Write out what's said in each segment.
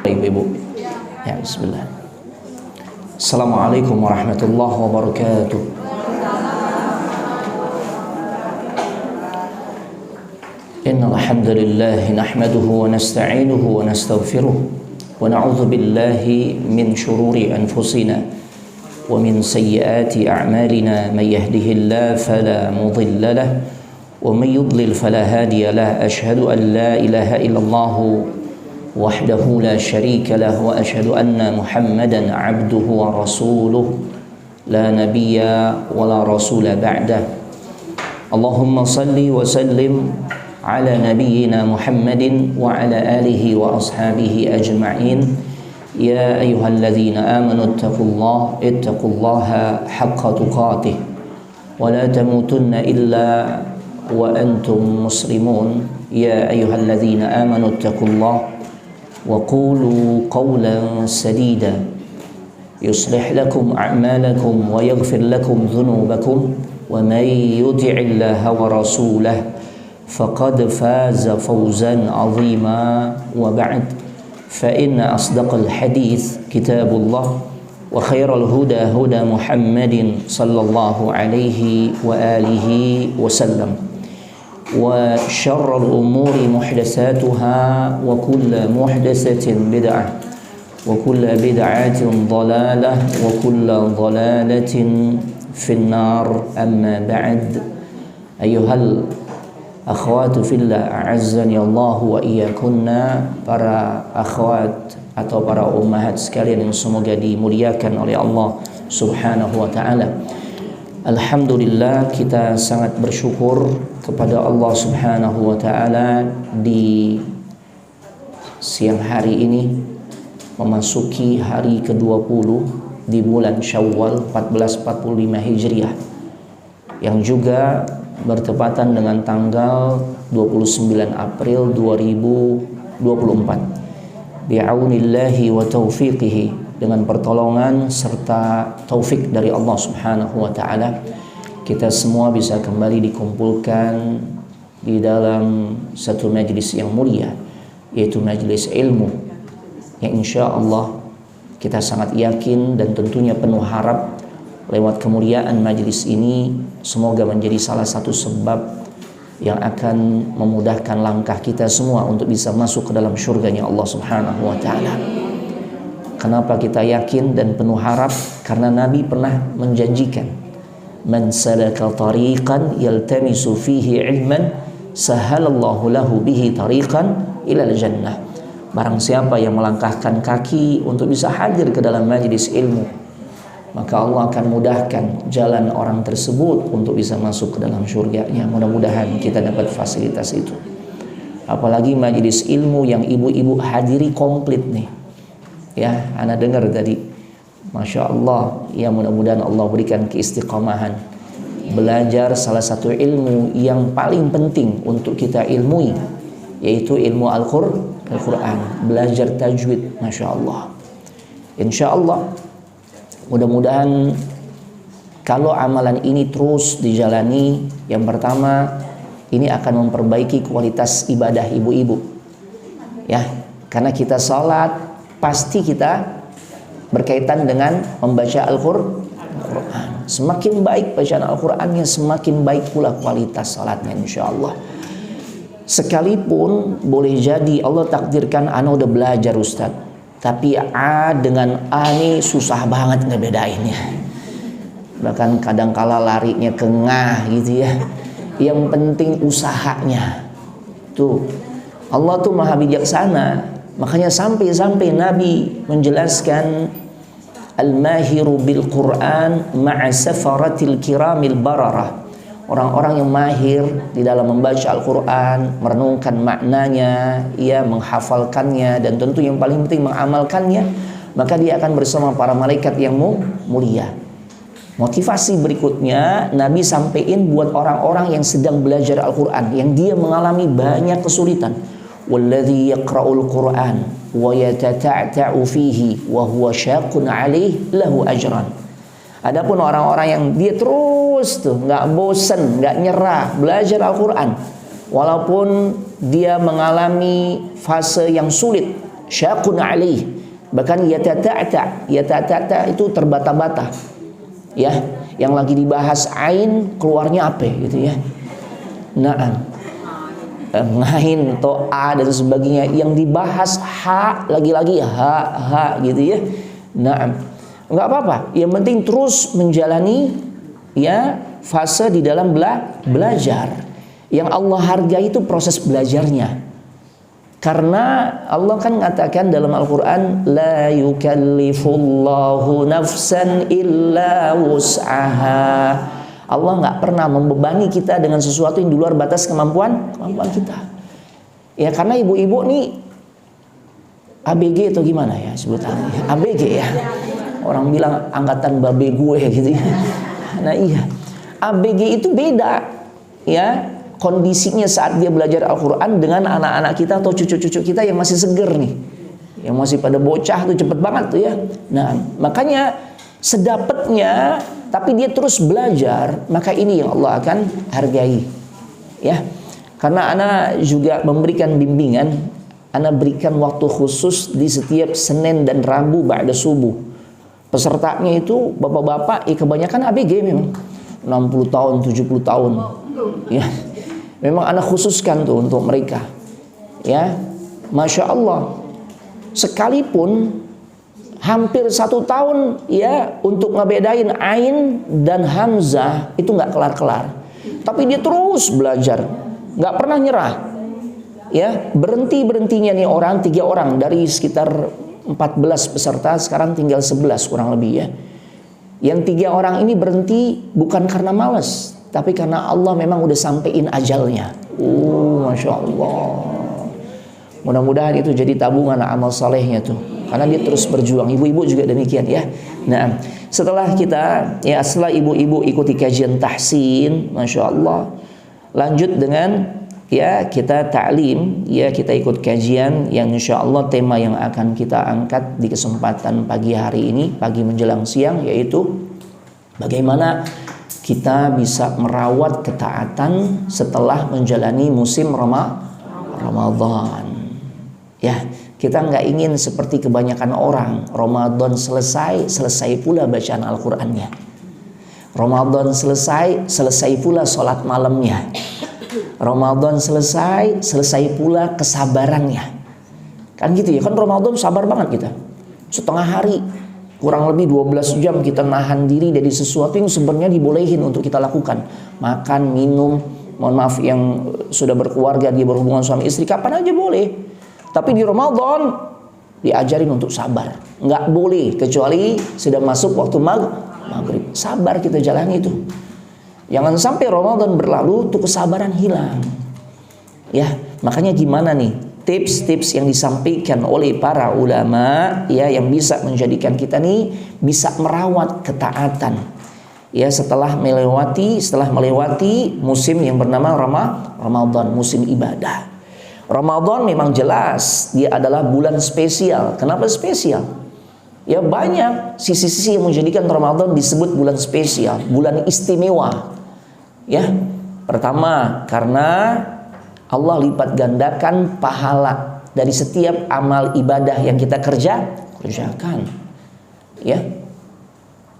Ibu-ibu. Ya, bismillah. Assalamualaikum warahmatullahi wabarakatuh. Innal hamdalillah nahmaduhu wa nasta'inuhu wa nastaghfiruh wa na'udzu billahi min shururi anfusina wa min sayyiati a'malina may yahdihillahu fala mudilla lahu wa may yudlil fala hadiya lahu asyhadu an la ilaha illallah wahdahu la syarika lahu wa asyhadu anna muhammadan 'abduhu wa rasuluh la nabiyya wa la rasula ba'dah. Allahumma salli wa sallim ala nabiyyina Muhammadin wa ala alihi wa ashabihi ajma'in. Ya ayyuhalladzina amanu ittaqullaha haqqa tuqatih wa la tamutunna illa wa antum muslimun. Ya ayyuhalladzina amanu ittaqullaha wa qulu qawlan sadida yuslih lakum a'malakum wa yaghfir lakum dhunubakum wa may yuti'illaha wa rasulahu faqad faza fawzan 'azima wa ba'd fa inna asdaqal hadits kitabullah wa khairal huda huda Muhammadin sallallahu alaihi wa alihi wasallam wa syarrul umuri muhdatsatuha wa kullu muhdatsatin bid'ah wa kullu bid'atin dhalalah wa kullu dhalalatin finnar. Amma ba'd. Ayyuhal akhwatu fillah a'azzani Allah wa iyyakunna, para akhwat atau para ummahat sekalian yang semoga dimuliakan oleh Allah Subhanahu wa taala. Alhamdulillah, kita sangat bersyukur kepada Allah Subhanahu wa taala di siang hari ini memasuki hari ke-20 di bulan Syawal 1445 Hijriah yang juga bertepatan dengan tanggal 29 April 2024. Bi'aunillahi wa taufiqihi, dengan pertolongan serta taufik dari Allah Subhanahu wa taala, kita semua bisa kembali dikumpulkan di dalam satu majlis yang mulia, yaitu majlis ilmu, yang insya Allah kita sangat yakin dan tentunya penuh harap lewat kemuliaan majlis ini semoga menjadi salah satu sebab yang akan memudahkan langkah kita semua untuk bisa masuk ke dalam syurganya Allah Subhanahu wa taala. Kenapa kita yakin dan penuh harap? Karena Nabi pernah menjanjikan, man salaka tariqan yaltamisu fihi ilman sahalallahu lahu bihi tariqan ilal jannah. Barang siapa yang melangkahkan kaki untuk bisa hadir ke dalam majlis ilmu, maka Allah akan mudahkan jalan orang tersebut untuk bisa masuk ke dalam syurganya. Mudah-mudahan kita dapat fasilitas itu. Apalagi majlis ilmu yang ibu-ibu hadiri komplit nih. Ya, ana dengar tadi, Masya Allah, ya mudah-mudahan Allah berikan keistiqomahan. Belajar salah satu ilmu yang paling penting untuk kita ilmui, yaitu ilmu Al-Quran. Belajar tajwid, Masya Allah. Insya Allah, mudah-mudahan kalau amalan ini terus dijalani, yang pertama ini akan memperbaiki kualitas ibadah ibu-ibu. Ya, karena kita salat pasti kita berkaitan dengan membaca Al-Quran. Semakin baik bacaan Al-Qurannya, semakin baik pula kualitas salatnya insya Allah. Sekalipun boleh jadi Allah takdirkan ana udah belajar Ustaz, tapi A dengan A ini susah banget ngebedainnya. Bahkan kadangkala larinya ke ngah gitu ya. Yang penting usahanya. Tuh, Allah tuh maha bijaksana. Makanya sampai-sampai Nabi menjelaskan al-mahiru bil Quran ma'a safaratil kiramil bararah. Orang-orang yang mahir di dalam membaca Al-Quran, merenungkan maknanya, ia menghafalkannya, dan tentu yang paling penting mengamalkannya, maka dia akan bersama para malaikat yang mulia. Motivasi berikutnya Nabi sampaikan buat orang-orang yang sedang belajar Al-Quran, yang dia mengalami banyak kesulitan. Walladzi yaqra'ul Qur'an wa yatata'ta'u fihi wa huwa syaqqun 'alaihi lahu ajran. Adapun orang-orang yang dia terus tuh nggak bosan, nggak nyerah belajar Al-Quran, walaupun dia mengalami fase yang sulit, syaqun alaih, bahkan yatata'ta itu terbata-bata, ya, yang lagi dibahas ain keluarnya apa gitu ya, ngain atau a dan sebagainya, yang dibahas ha, lagi-lagi ha gitu ya. Nggak apa-apa, yang penting terus menjalani ya fase di dalam belajar. Yang Allah hargai itu proses belajarnya. Karena Allah kan mengatakan dalam Al-Quran, la yukallifullahu nafsan illa wus'aha. Allah nggak pernah membebani kita dengan sesuatu yang di luar batas kemampuan kita. Ya, karena ibu-ibu nih ABG atau gimana ya sebutannya? ABG ya. Orang bilang angkatan babe gue gitu ya. Nah iya, ABG itu beda ya kondisinya saat dia belajar Al-Quran dengan anak-anak kita atau cucu-cucu kita yang masih seger nih, yang masih pada bocah tuh cepet banget tuh ya. Nah makanya sedapatnya, tapi dia terus belajar, maka ini yang Allah akan hargai ya. Karena anak juga memberikan bimbingan, anak berikan waktu khusus di setiap Senin dan Rabu ba'da subuh. Pesertanya itu bapak-bapak, ya kebanyakan ABG memang 60 tahun, 70 tahun ya. Memang anak khususkan tuh untuk mereka ya. Masya Allah, sekalipun hampir 1 tahun ya untuk ngebedain ain dan hamzah itu nggak kelar-kelar, tapi dia terus belajar, nggak pernah nyerah ya. Berhentinya nih orang, 3 orang dari sekitar 14 peserta, sekarang tinggal 11 kurang lebih ya. Yang 3 orang ini berhenti bukan karena malas, tapi karena Allah memang udah sampein ajalnya. Masya Allah. Mudah-mudahan itu jadi tabungan amal salehnya tuh, karena dia terus berjuang. Ibu-ibu juga demikian ya. Nah, setelah ibu-ibu ikuti kajian tahsin, Masya Allah, lanjut dengan ya kita ta'lim, ya kita ikut kajian yang insya Allah tema yang akan kita angkat di kesempatan pagi hari ini, pagi menjelang siang, yaitu bagaimana kita bisa merawat ketaatan setelah menjalani musim Ramadan. Ya, kita nggak ingin seperti kebanyakan orang, Ramadan selesai pula bacaan Al-Qur'annya. Ramadan selesai pula sholat malamnya. Ramadan selesai pula kesabarannya. Kan gitu ya, kan Ramadan sabar banget kita. Setengah hari, kurang lebih 12 jam kita nahan diri dari sesuatu yang sebenarnya dibolehin untuk kita lakukan. Makan, minum, mohon maaf yang sudah berkeluarga, dia berhubungan suami istri, kapan aja boleh. Tapi di Ramadan diajarin untuk sabar. Nggak boleh kecuali sudah masuk waktu maghrib. Sabar kita jalani itu. Jangan sampai Ramadan berlalu tuh kesabaran hilang. Ya, makanya gimana nih tips-tips yang disampaikan oleh para ulama ya, yang bisa menjadikan kita nih bisa merawat ketaatan. Ya, setelah melewati musim yang bernama Ramadan, musim ibadah. Ramadan memang jelas dia adalah bulan spesial. Kenapa spesial? Ya banyak sisi-sisi yang menjadikan Ramadan disebut bulan spesial, bulan istimewa. Ya, pertama karena Allah lipat gandakan pahala dari setiap amal ibadah yang kita kerjakan. Ya,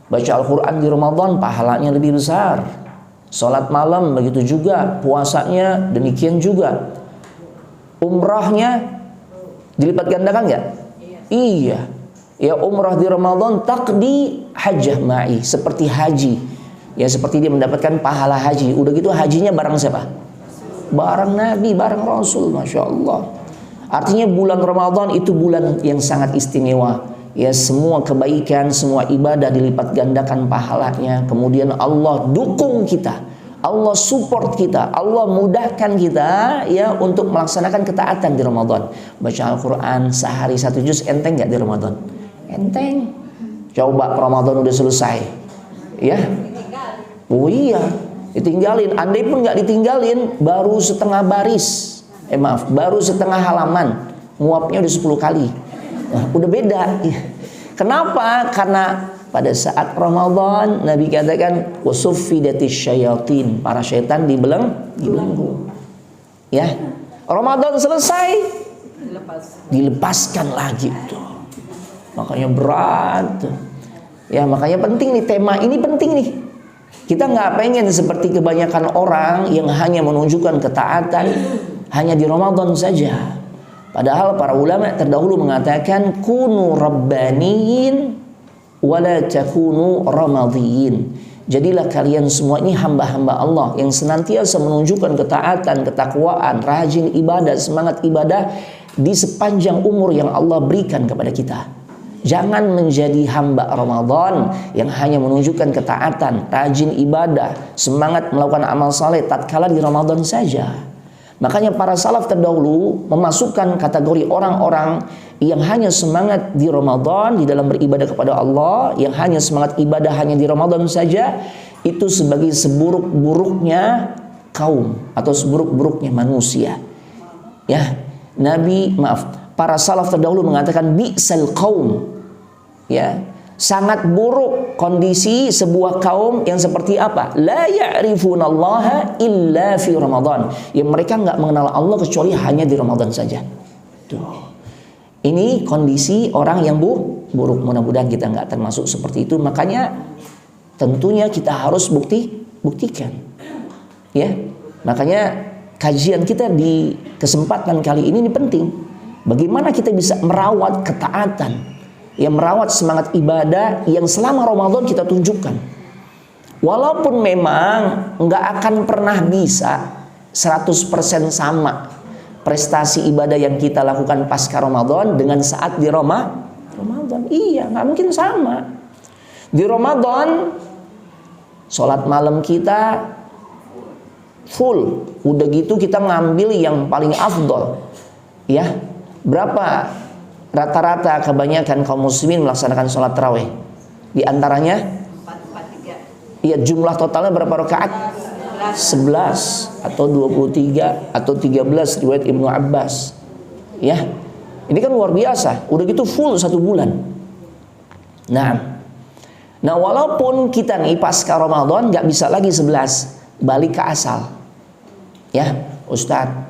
baca Al-Quran di Ramadan pahalanya lebih besar. Sholat malam begitu juga, puasanya demikian juga. Umrahnya dilipat gandakan nggak? Iya. Ya, umrah di Ramadan taqdi hajjah ma'i, seperti haji. Ya, seperti dia mendapatkan pahala haji. Udah gitu hajinya bareng siapa? Bareng Nabi, bareng Rasul, Masya Allah. Artinya bulan Ramadan itu bulan yang sangat istimewa. Ya, semua kebaikan, semua ibadah dilipat gandakan pahalanya. Kemudian Allah dukung kita, Allah support kita, Allah mudahkan kita ya untuk melaksanakan ketaatan di Ramadan. Baca Al-Quran sehari 1 juz, enteng gak di Ramadan? Enteng. Coba Ramadan udah selesai ya, oh iya ditinggalin. Andai pun gak ditinggalin, baru setengah baris, baru setengah halaman, nguapnya udah 10 kali. Nah, udah beda. Kenapa? Karena pada saat Ramadan Nabi katakan wasuffidatis syayatin, para syaitan dibelenggu. Ya, Ramadan selesai, dilepaskan lagi tuh. Makanya berat. Ya, makanya penting nih, tema ini penting nih. Kita nggak pengen seperti kebanyakan orang yang hanya menunjukkan ketaatan hanya di Ramadan saja. Padahal para ulama terdahulu mengatakan kunu rabbaniyin wala takunu ramadhiyin. Jadilah kalian semua ini hamba-hamba Allah yang senantiasa menunjukkan ketaatan, ketakwaan, rajin ibadah, semangat ibadah di sepanjang umur yang Allah berikan kepada kita. Jangan menjadi hamba Ramadan yang hanya menunjukkan ketaatan, rajin ibadah, semangat melakukan amal saleh tatkala di Ramadan saja. Makanya para salaf terdahulu memasukkan kategori orang-orang yang hanya semangat di Ramadan di dalam beribadah kepada Allah, yang hanya semangat ibadah hanya di Ramadan saja, itu sebagai seburuk-buruknya kaum atau seburuk-buruknya manusia. Ya, para salaf terdahulu mengatakan bi'sal qaum. Ya, sangat buruk kondisi sebuah kaum yang seperti apa? La ya'rifunallaha illa fi Ramadan. Yang mereka nggak mengenal Allah kecuali hanya di Ramadan saja. Tuh. Ini kondisi orang yang buruk. Mudah-mudahan kita nggak termasuk seperti itu. Makanya tentunya kita harus buktikan. Ya, makanya kajian kita di kesempatan kali ini penting. Bagaimana kita bisa merawat ketaatan, yang merawat semangat ibadah yang selama Ramadan kita tunjukkan. Walaupun memang nggak akan pernah bisa 100% sama prestasi ibadah yang kita lakukan pasca Ramadan dengan saat di Ramadan. Iya, nggak mungkin sama. Di Ramadan sholat malam kita full, udah gitu kita ngambil yang paling afdol. Ya, berapa rata-rata kebanyakan kaum muslimin melaksanakan sholat tarawih? Di antaranya 4. Iya, jumlah totalnya berapa rakaat? 11 atau 23 atau 13 riwayat Ibnu Abbas. Ya, ini kan luar biasa. Udah gitu full 1 bulan. Nah walaupun kita nih pasca Ramadan nggak bisa lagi 11, balik ke asal. Ya, Ustadz,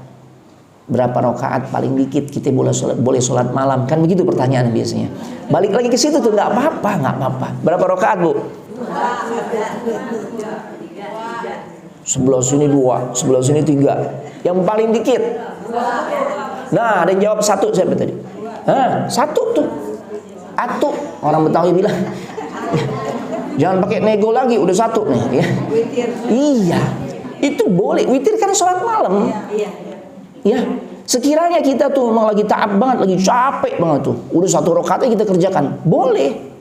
berapa rakaat paling dikit kita boleh sholat malam? Kan begitu pertanyaan biasanya. Balik lagi ke situ tuh, nggak apa-apa. Berapa rakaat, Bu? 11 sini 2, 11 sini 3. Yang paling dikit? Nah, ada yang jawab 1. Siapa tadi? 1 tuh. Atu, orang Betawi bilang. Jangan pakai nego lagi, udah 1 nih. Ya. Iya, itu boleh. Witir kan sholat malam. Ya, sekiranya kita tuh memang lagi taat banget, lagi capek banget tuh, udah 1 rakaatnya kita kerjakan, boleh.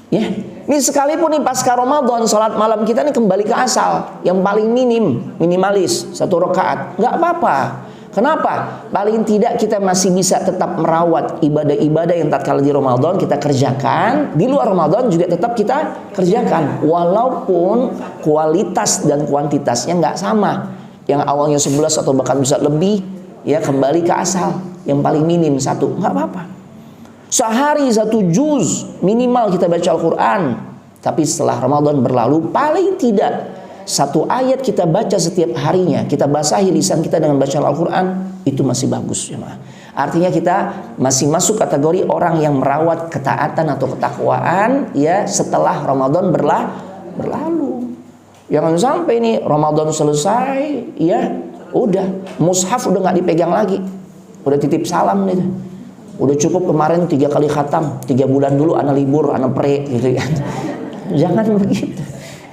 Ya, ini sekalipun nih pasca Ramadan sholat malam kita nih kembali ke asal, yang paling minimalis 1 rakaat, nggak apa-apa. Kenapa? Paling tidak kita masih bisa tetap merawat ibadah-ibadah yang tatkala di Ramadan kita kerjakan, di luar Ramadan juga tetap kita kerjakan, walaupun kualitas dan kuantitasnya nggak sama. Yang awalnya 11 atau bahkan bisa lebih, ya kembali ke asal yang paling minim 1, nggak apa-apa. Sehari 1 juz minimal kita baca Al-Quran. Tapi setelah Ramadan berlalu, paling tidak 1 ayat kita baca setiap harinya, kita basahi lisan kita dengan bacaan Al-Quran, itu masih bagus, ya. Artinya kita masih masuk kategori orang yang merawat ketaatan atau ketakwaan, ya, setelah Ramadan berlalu. Jangan sampai nih Ramadan selesai, ya udah mushaf udah nggak dipegang lagi, udah titip salam gitu. Udah cukup kemarin 3 kali khatam, 3 bulan dulu ana libur, ana pre gitu kan. Jangan begitu.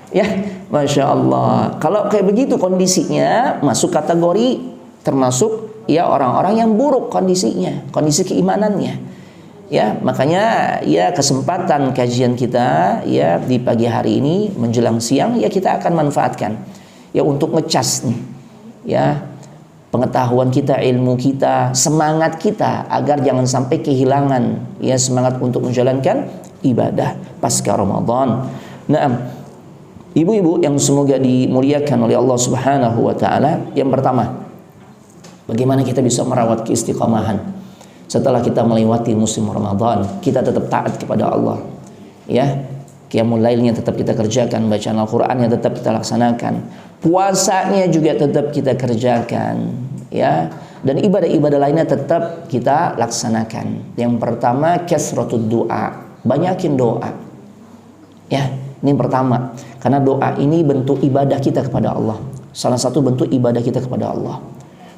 Ya, Masya Allah. Kalau kayak begitu kondisinya masuk kategori termasuk ya orang-orang yang buruk kondisinya, kondisi keimanannya. Ya, makanya ya kesempatan kajian kita ya di pagi hari ini menjelang siang ya kita akan manfaatkan ya untuk ngecas nih ya pengetahuan kita, ilmu kita, semangat kita agar jangan sampai kehilangan ya semangat untuk menjalankan ibadah pasca Ramadan. Nah, ibu-ibu yang semoga dimuliakan oleh Allah Subhanahu wa taala, yang pertama, bagaimana kita bisa merawat keistiqomahan setelah kita melewati musim Ramadan, kita tetap taat kepada Allah. Ya, qiyamul lailnya tetap kita kerjakan, bacaan Al-Qur'annya tetap kita laksanakan, puasanya juga tetap kita kerjakan. ya. Dan ibadah-ibadah lainnya tetap kita laksanakan. Yang pertama kasratud doa, banyakin doa. Ya, ini pertama. Karena doa ini bentuk ibadah kita kepada Allah. Salah satu bentuk ibadah kita kepada Allah.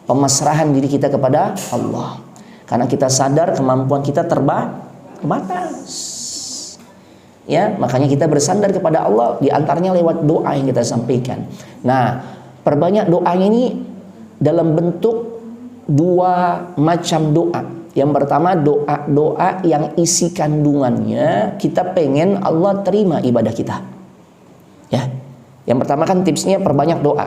Pemasrahan diri kita kepada Allah. Karena kita sadar kemampuan kita terbatas. Ya, makanya kita bersandar kepada Allah, di antaranya lewat doa yang kita sampaikan. Nah, perbanyak doanya ini dalam bentuk dua macam doa. Yang pertama doa yang isi kandungannya kita pengen Allah terima ibadah kita. Ya. Yang pertama kan tipsnya perbanyak doa.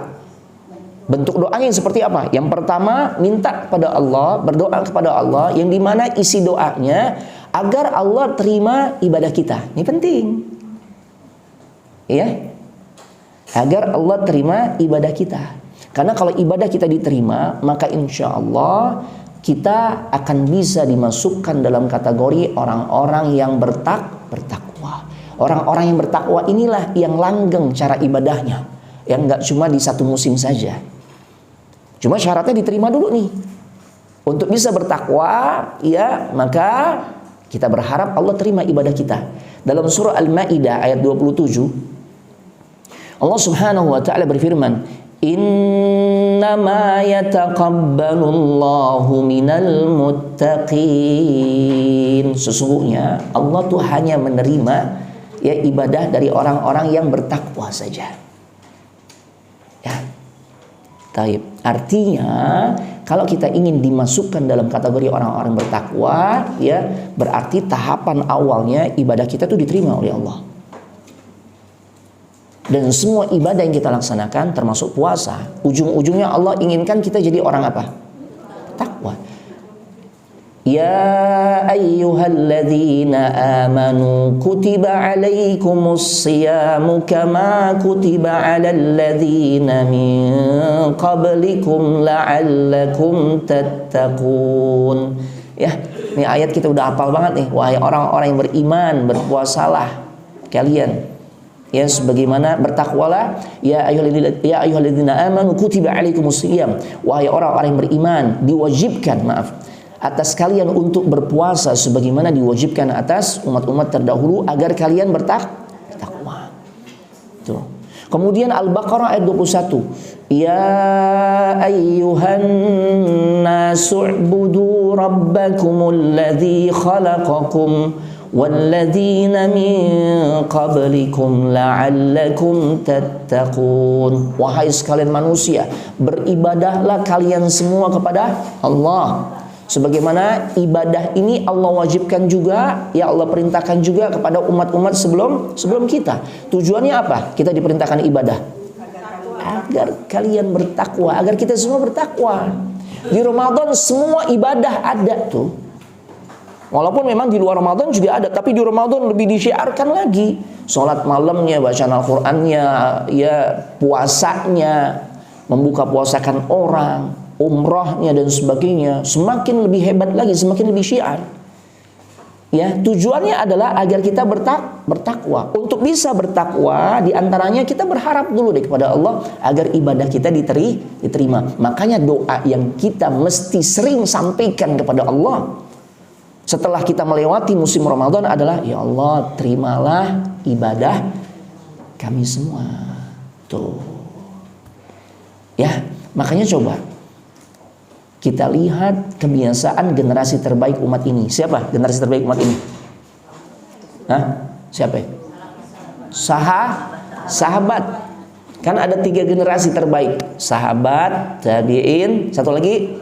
Bentuk doanya seperti apa? Yang pertama minta kepada Allah, berdoa kepada Allah yang dimana isi doanya agar Allah terima ibadah kita. Ini penting. Ya. Agar Allah terima ibadah kita. Karena kalau ibadah kita diterima, maka insya Allah kita akan bisa dimasukkan dalam kategori orang-orang yang bertakwa. Orang-orang yang bertakwa inilah yang langgeng cara ibadahnya, yang nggak cuma di satu musim saja. Cuma syaratnya diterima dulu nih. Untuk bisa bertakwa, ya maka kita berharap Allah terima ibadah kita. Dalam surah Al-Maidah ayat 27, Allah Subhanahu wa taala berfirman, innama yataqabbalullahu minal muttaqin. Sesungguhnya Allah tuh hanya menerima ya ibadah dari orang-orang yang bertakwa saja. Ya. Taib. Artinya kalau kita ingin dimasukkan dalam kategori orang-orang bertakwa, ya berarti tahapan awalnya ibadah kita tuh diterima oleh Allah. Dan semua ibadah yang kita laksanakan termasuk puasa, ujung-ujungnya Allah inginkan kita jadi orang apa? Takwa. Ya ayyuhalladzina amanu kutiba alaikumus siyamu kama kutiba alal ladzina min qablikum la'allakum tattaqun. Ya, ini ayat kita udah hafal banget nih. Wahai orang-orang yang beriman, berpuasalah kalian. Ya, sebagaimana bertakwalah ya ayyuhalladzina amanu kutiba alaikumus siyam. Wahai orang-orang yang beriman, diwajibkan atas kalian untuk berpuasa sebagaimana diwajibkan atas umat-umat terdahulu agar kalian bertakwa. Tuh. Kemudian Al-Baqarah ayat 21. Ya ayyuhan nasu'budu rabbakumul ladzi khalaqakum walladzina min qablikum la'allakum tattaqun. Wahai sekalian manusia, beribadahlah kalian semua kepada Allah. Sebagaimana ibadah ini Allah wajibkan juga, ya Allah perintahkan juga kepada umat-umat sebelum kita. Tujuannya apa? Kita diperintahkan ibadah agar kalian bertakwa, agar kita semua bertakwa. Di Ramadan semua ibadah ada tuh. Walaupun memang di luar Ramadan juga ada, tapi di Ramadan lebih disiarkan lagi. Sholat malamnya, bacaan Al-Qur'annya, ya puasanya, membuka puasakan orang, umrahnya dan sebagainya. Semakin lebih hebat lagi, semakin lebih syiar. Ya, tujuannya adalah agar kita bertakwa. Untuk bisa bertakwa, diantaranya kita berharap dulu deh kepada Allah agar ibadah kita diterima. Makanya doa yang kita mesti sering sampaikan kepada Allah setelah kita melewati musim Ramadan adalah, ya Allah terimalah ibadah kami semua. Tuh. Ya, makanya coba kita lihat kebiasaan generasi terbaik umat ini. Siapa generasi terbaik umat ini? Hah? Siapa? Sahabat. Kan ada 3 generasi terbaik. Sahabat, tabi'in, satu lagi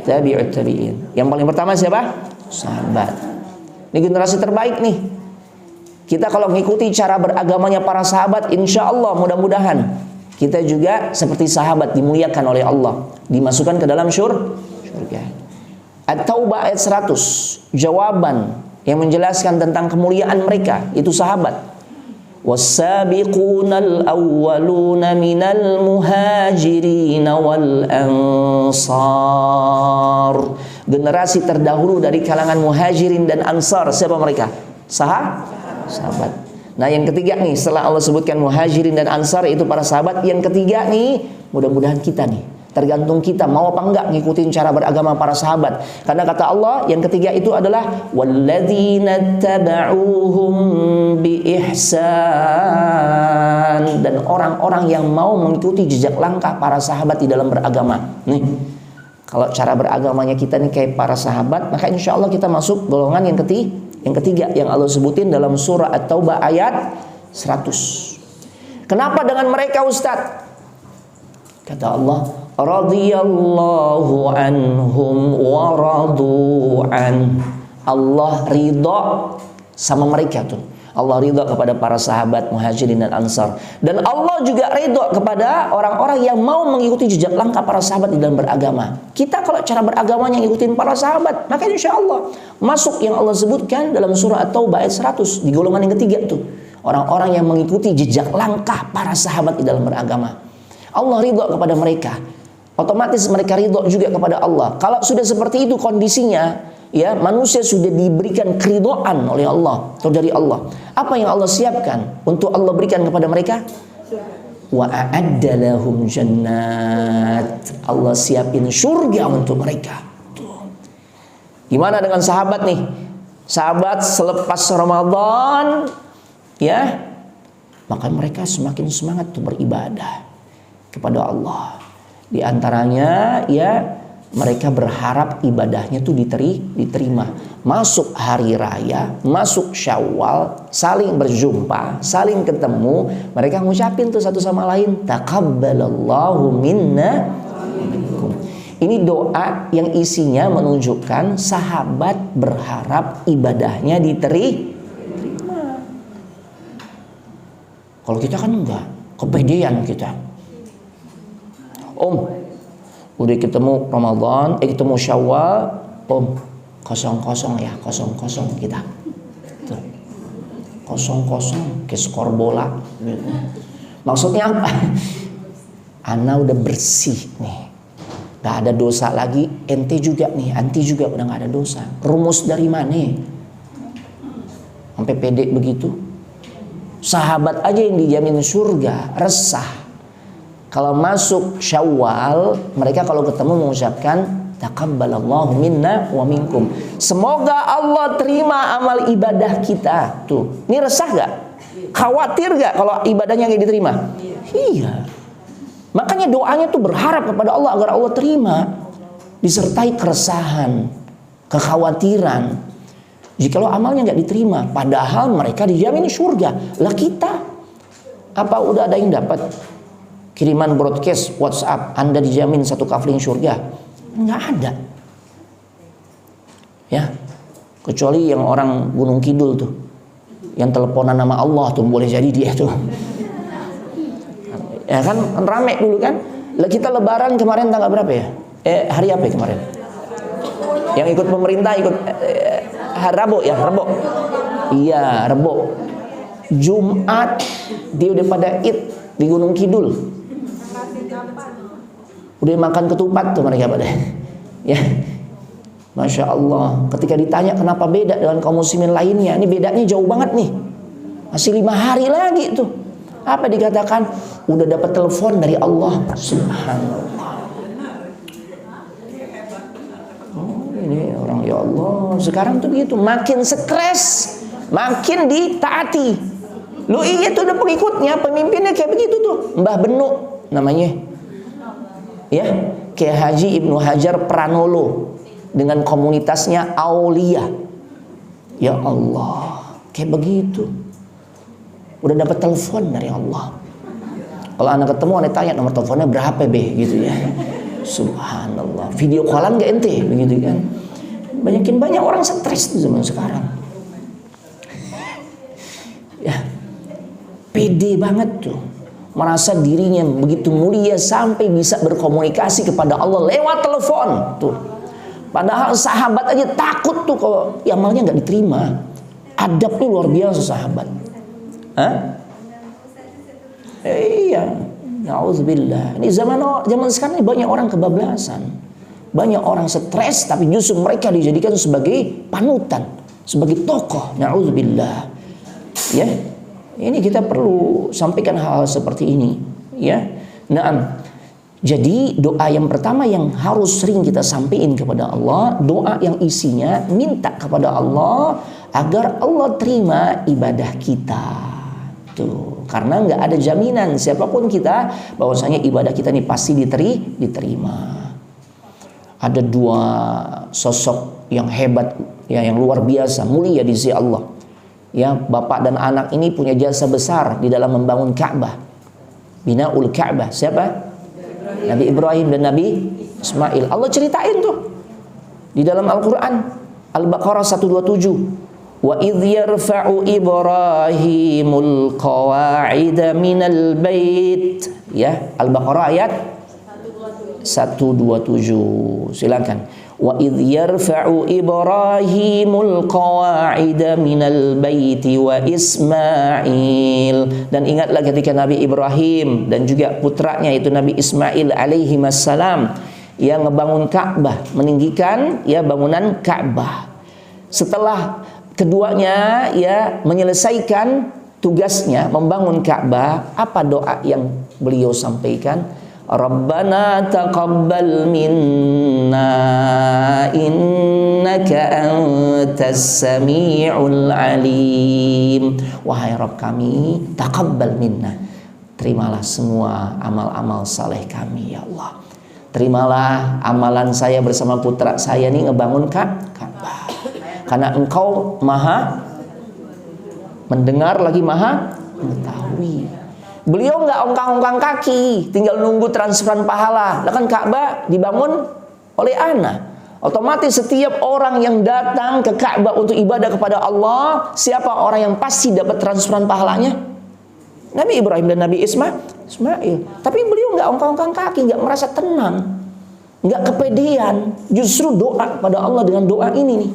tabi'ut tabi'in. Yang paling pertama siapa? Sahabat. Ini generasi terbaik nih. Kita kalau mengikuti cara beragamanya para sahabat, insya Allah mudah-mudahan kita juga seperti sahabat dimuliakan oleh Allah, dimasukkan ke dalam surga. At-Taubah ayat 100, jawaban yang menjelaskan tentang kemuliaan mereka itu sahabat. Was-sabiqunal awwaluna minal muhajirin wal ansar. Generasi terdahulu dari kalangan muhajirin dan ansar, siapa mereka? Sahabat. Nah, yang ketiga nih, setelah Allah sebutkan muhajirin dan ansar itu para sahabat, yang ketiga nih, mudah-mudahan kita nih Tergantung kita mau apa enggak ngikutin cara beragama para sahabat. Karena kata Allah yang ketiga itu adalah walladzina tabauhum biihsan, dan orang-orang yang mau mengikuti jejak langkah para sahabat di dalam beragama. Nih, kalau cara beragamanya kita nih kayak para sahabat, maka insya Allah kita masuk golongan yang ketiga yang Allah sebutin dalam surah At-Taubah ayat 100. Kenapa dengan mereka, Ustaz? Kata Allah, radhiyallahu anhum wa radu an. Allah ridha sama mereka tuh. Allah ridha kepada para sahabat Muhajirin dan Ansar, dan Allah juga ridha kepada orang-orang yang mau mengikuti jejak langkah para sahabat di dalam beragama. Kita kalau cara beragamanya ngikutin para sahabat, maka insya Allah masuk yang Allah sebutkan dalam surah At-Taubah ayat 100 di golongan yang ketiga tuh. Orang-orang yang mengikuti jejak langkah para sahabat di dalam beragama. Allah ridha kepada mereka, otomatis mereka ridha juga kepada Allah. Kalau sudah seperti itu kondisinya, ya, manusia sudah diberikan keridhaan oleh Allah atau dari Allah. Apa yang Allah siapkan untuk Allah berikan kepada mereka? Wa a'adda lahum jannat. Allah siapin surga untuk mereka. Tuh. Gimana dengan sahabat nih? Sahabat selepas Ramadan, ya, maka mereka semakin semangat tuh beribadah kepada Allah. Di antaranya, ya, mereka berharap ibadahnya tuh diterima. Masuk hari raya, masuk Syawal, saling berjumpa, saling ketemu, mereka ngucapin tuh satu sama lain, taqabbalallahu minna. Ini doa yang isinya menunjukkan sahabat berharap ibadahnya diterima. Kalau kita kan enggak, kepedean kita. Om, udah ketemu Ramadan, ketemu Syawal, Om, kosong-kosong ya, kosong-kosong kita. Tuh. Kosong-kosong, kayak skor bola. Maksudnya apa? Ana udah bersih nih, gak ada dosa lagi. Ente juga nih, anti juga udah gak ada dosa. Rumus dari mana? Sampai pede begitu. Sahabat aja yang dijamin surga, resah. Kalau masuk Syawal, mereka kalau ketemu mengucapkan taqabbalallahu minna wa minkum. Semoga Allah terima amal ibadah kita. Tuh, ini resah gak? Khawatir gak kalau ibadahnya gak diterima? Iya. Makanya doanya tuh berharap kepada Allah agar Allah terima, disertai keresahan, kekhawatiran. Jikalau amalnya gak diterima, padahal mereka dijamin surga. Lah kita, apa udah ada yang dapat? Kiriman broadcast WhatsApp, Anda dijamin satu kafling surga? Nggak ada. Ya, kecuali yang orang Gunung Kidul tuh, yang teleponan nama Allah tuh, boleh jadi dia tuh. Ya kan rame dulu kan. Lah kita Lebaran kemarin tanggal berapa ya? Hari apa ya kemarin? Yang ikut pemerintah ikut Rabu ya, Rabu. Iya, Rabu. Jumat dia udah pada Id di Gunung Kidul. Udah makan ketupat tuh mereka pada. Ya. Masya Allah. Ketika ditanya kenapa beda dengan kaum muslimin lainnya, ini bedanya jauh banget nih. Masih 5 hari lagi tuh. Apa dikatakan? Udah dapat telepon dari Allah. Subhanallah. Oh, ini orang, ya Allah. Sekarang tuh begitu, makin stres, makin ditaati. Lu iya tuh udah pengikutnya, pemimpinnya kayak begitu tuh. Mbah Benu namanya. Ya, kayak Haji Ibnu Hajar Pranolo dengan komunitasnya Aulia. Ya Allah, kayak begitu. Udah dapat telepon dari Allah. Kalau anak ketemu, anak tanya nomor teleponnya berapa be, gitu ya. Subhanallah. Video callan gak ente, begitu kan? Banyak orang stres di zaman sekarang. Ya, pede banget tuh. Merasa dirinya begitu mulia sampai bisa berkomunikasi kepada Allah lewat telepon tuh. Padahal sahabat aja takut tuh kalau amalnya nggak diterima. Adabnya luar biasa sahabat. Iya, na'udzubillah. Ini zaman sekarang ini banyak orang kebablasan, banyak orang stres, tapi justru mereka dijadikan sebagai panutan, sebagai tokoh. Na'udzubillah. Ya. Ini kita perlu sampaikan hal-hal seperti ini, ya. Naam. Jadi doa yang pertama yang harus sering kita sampaikan kepada Allah, doa yang isinya minta kepada Allah agar Allah terima ibadah kita. Tuh, karena nggak ada jaminan siapapun kita bahwasanya ibadah kita ini pasti diterima. Ada dua sosok yang hebat, ya, yang luar biasa, mulia di sisi Allah. Ya, bapak dan anak ini punya jasa besar di dalam membangun Ka'bah. Binaul Ka'bah. Siapa? Nabi Ibrahim dan Nabi Ismail. Allah ceritain tuh di dalam Al-Quran, Al-Baqarah 127. Wa idh yarfa'u Ibrahimul qawa'ida minal bait. Ya, Al-Baqarah ayat 127. Silakan. Wa idh yarfa'u Ibrahimul qawa'ida minal baiti wa Ismail. Dan ingatlah ketika Nabi Ibrahim dan juga putranya itu Nabi Ismail alaihi wassalam yang ngebangun Ka'bah, meninggikan ya bangunan Ka'bah. Setelah keduanya ya menyelesaikan tugasnya membangun Ka'bah, apa doa yang beliau sampaikan? Rabbana taqabbal minna innaka antas sami'ul alim. Wahai Rabb kami, taqabbal minna, terimalah semua amal-amal saleh kami ya Allah. Terimalah amalan saya bersama putra saya ini ngebangun Ka'bah. Karena Engkau Maha mendengar lagi Maha mengetahui. Beliau nggak ongkang-ongkang kaki, tinggal nunggu transferan pahala. Lah kan Ka'bah dibangun oleh anak. Otomatis setiap orang yang datang ke Ka'bah untuk ibadah kepada Allah, siapa orang yang pasti dapat transferan pahalanya? Nabi Ibrahim dan Nabi Ismail. Tapi beliau nggak ongkang-ongkang kaki, nggak merasa tenang, nggak kepedean. Justru doa pada Allah dengan doa ini nih.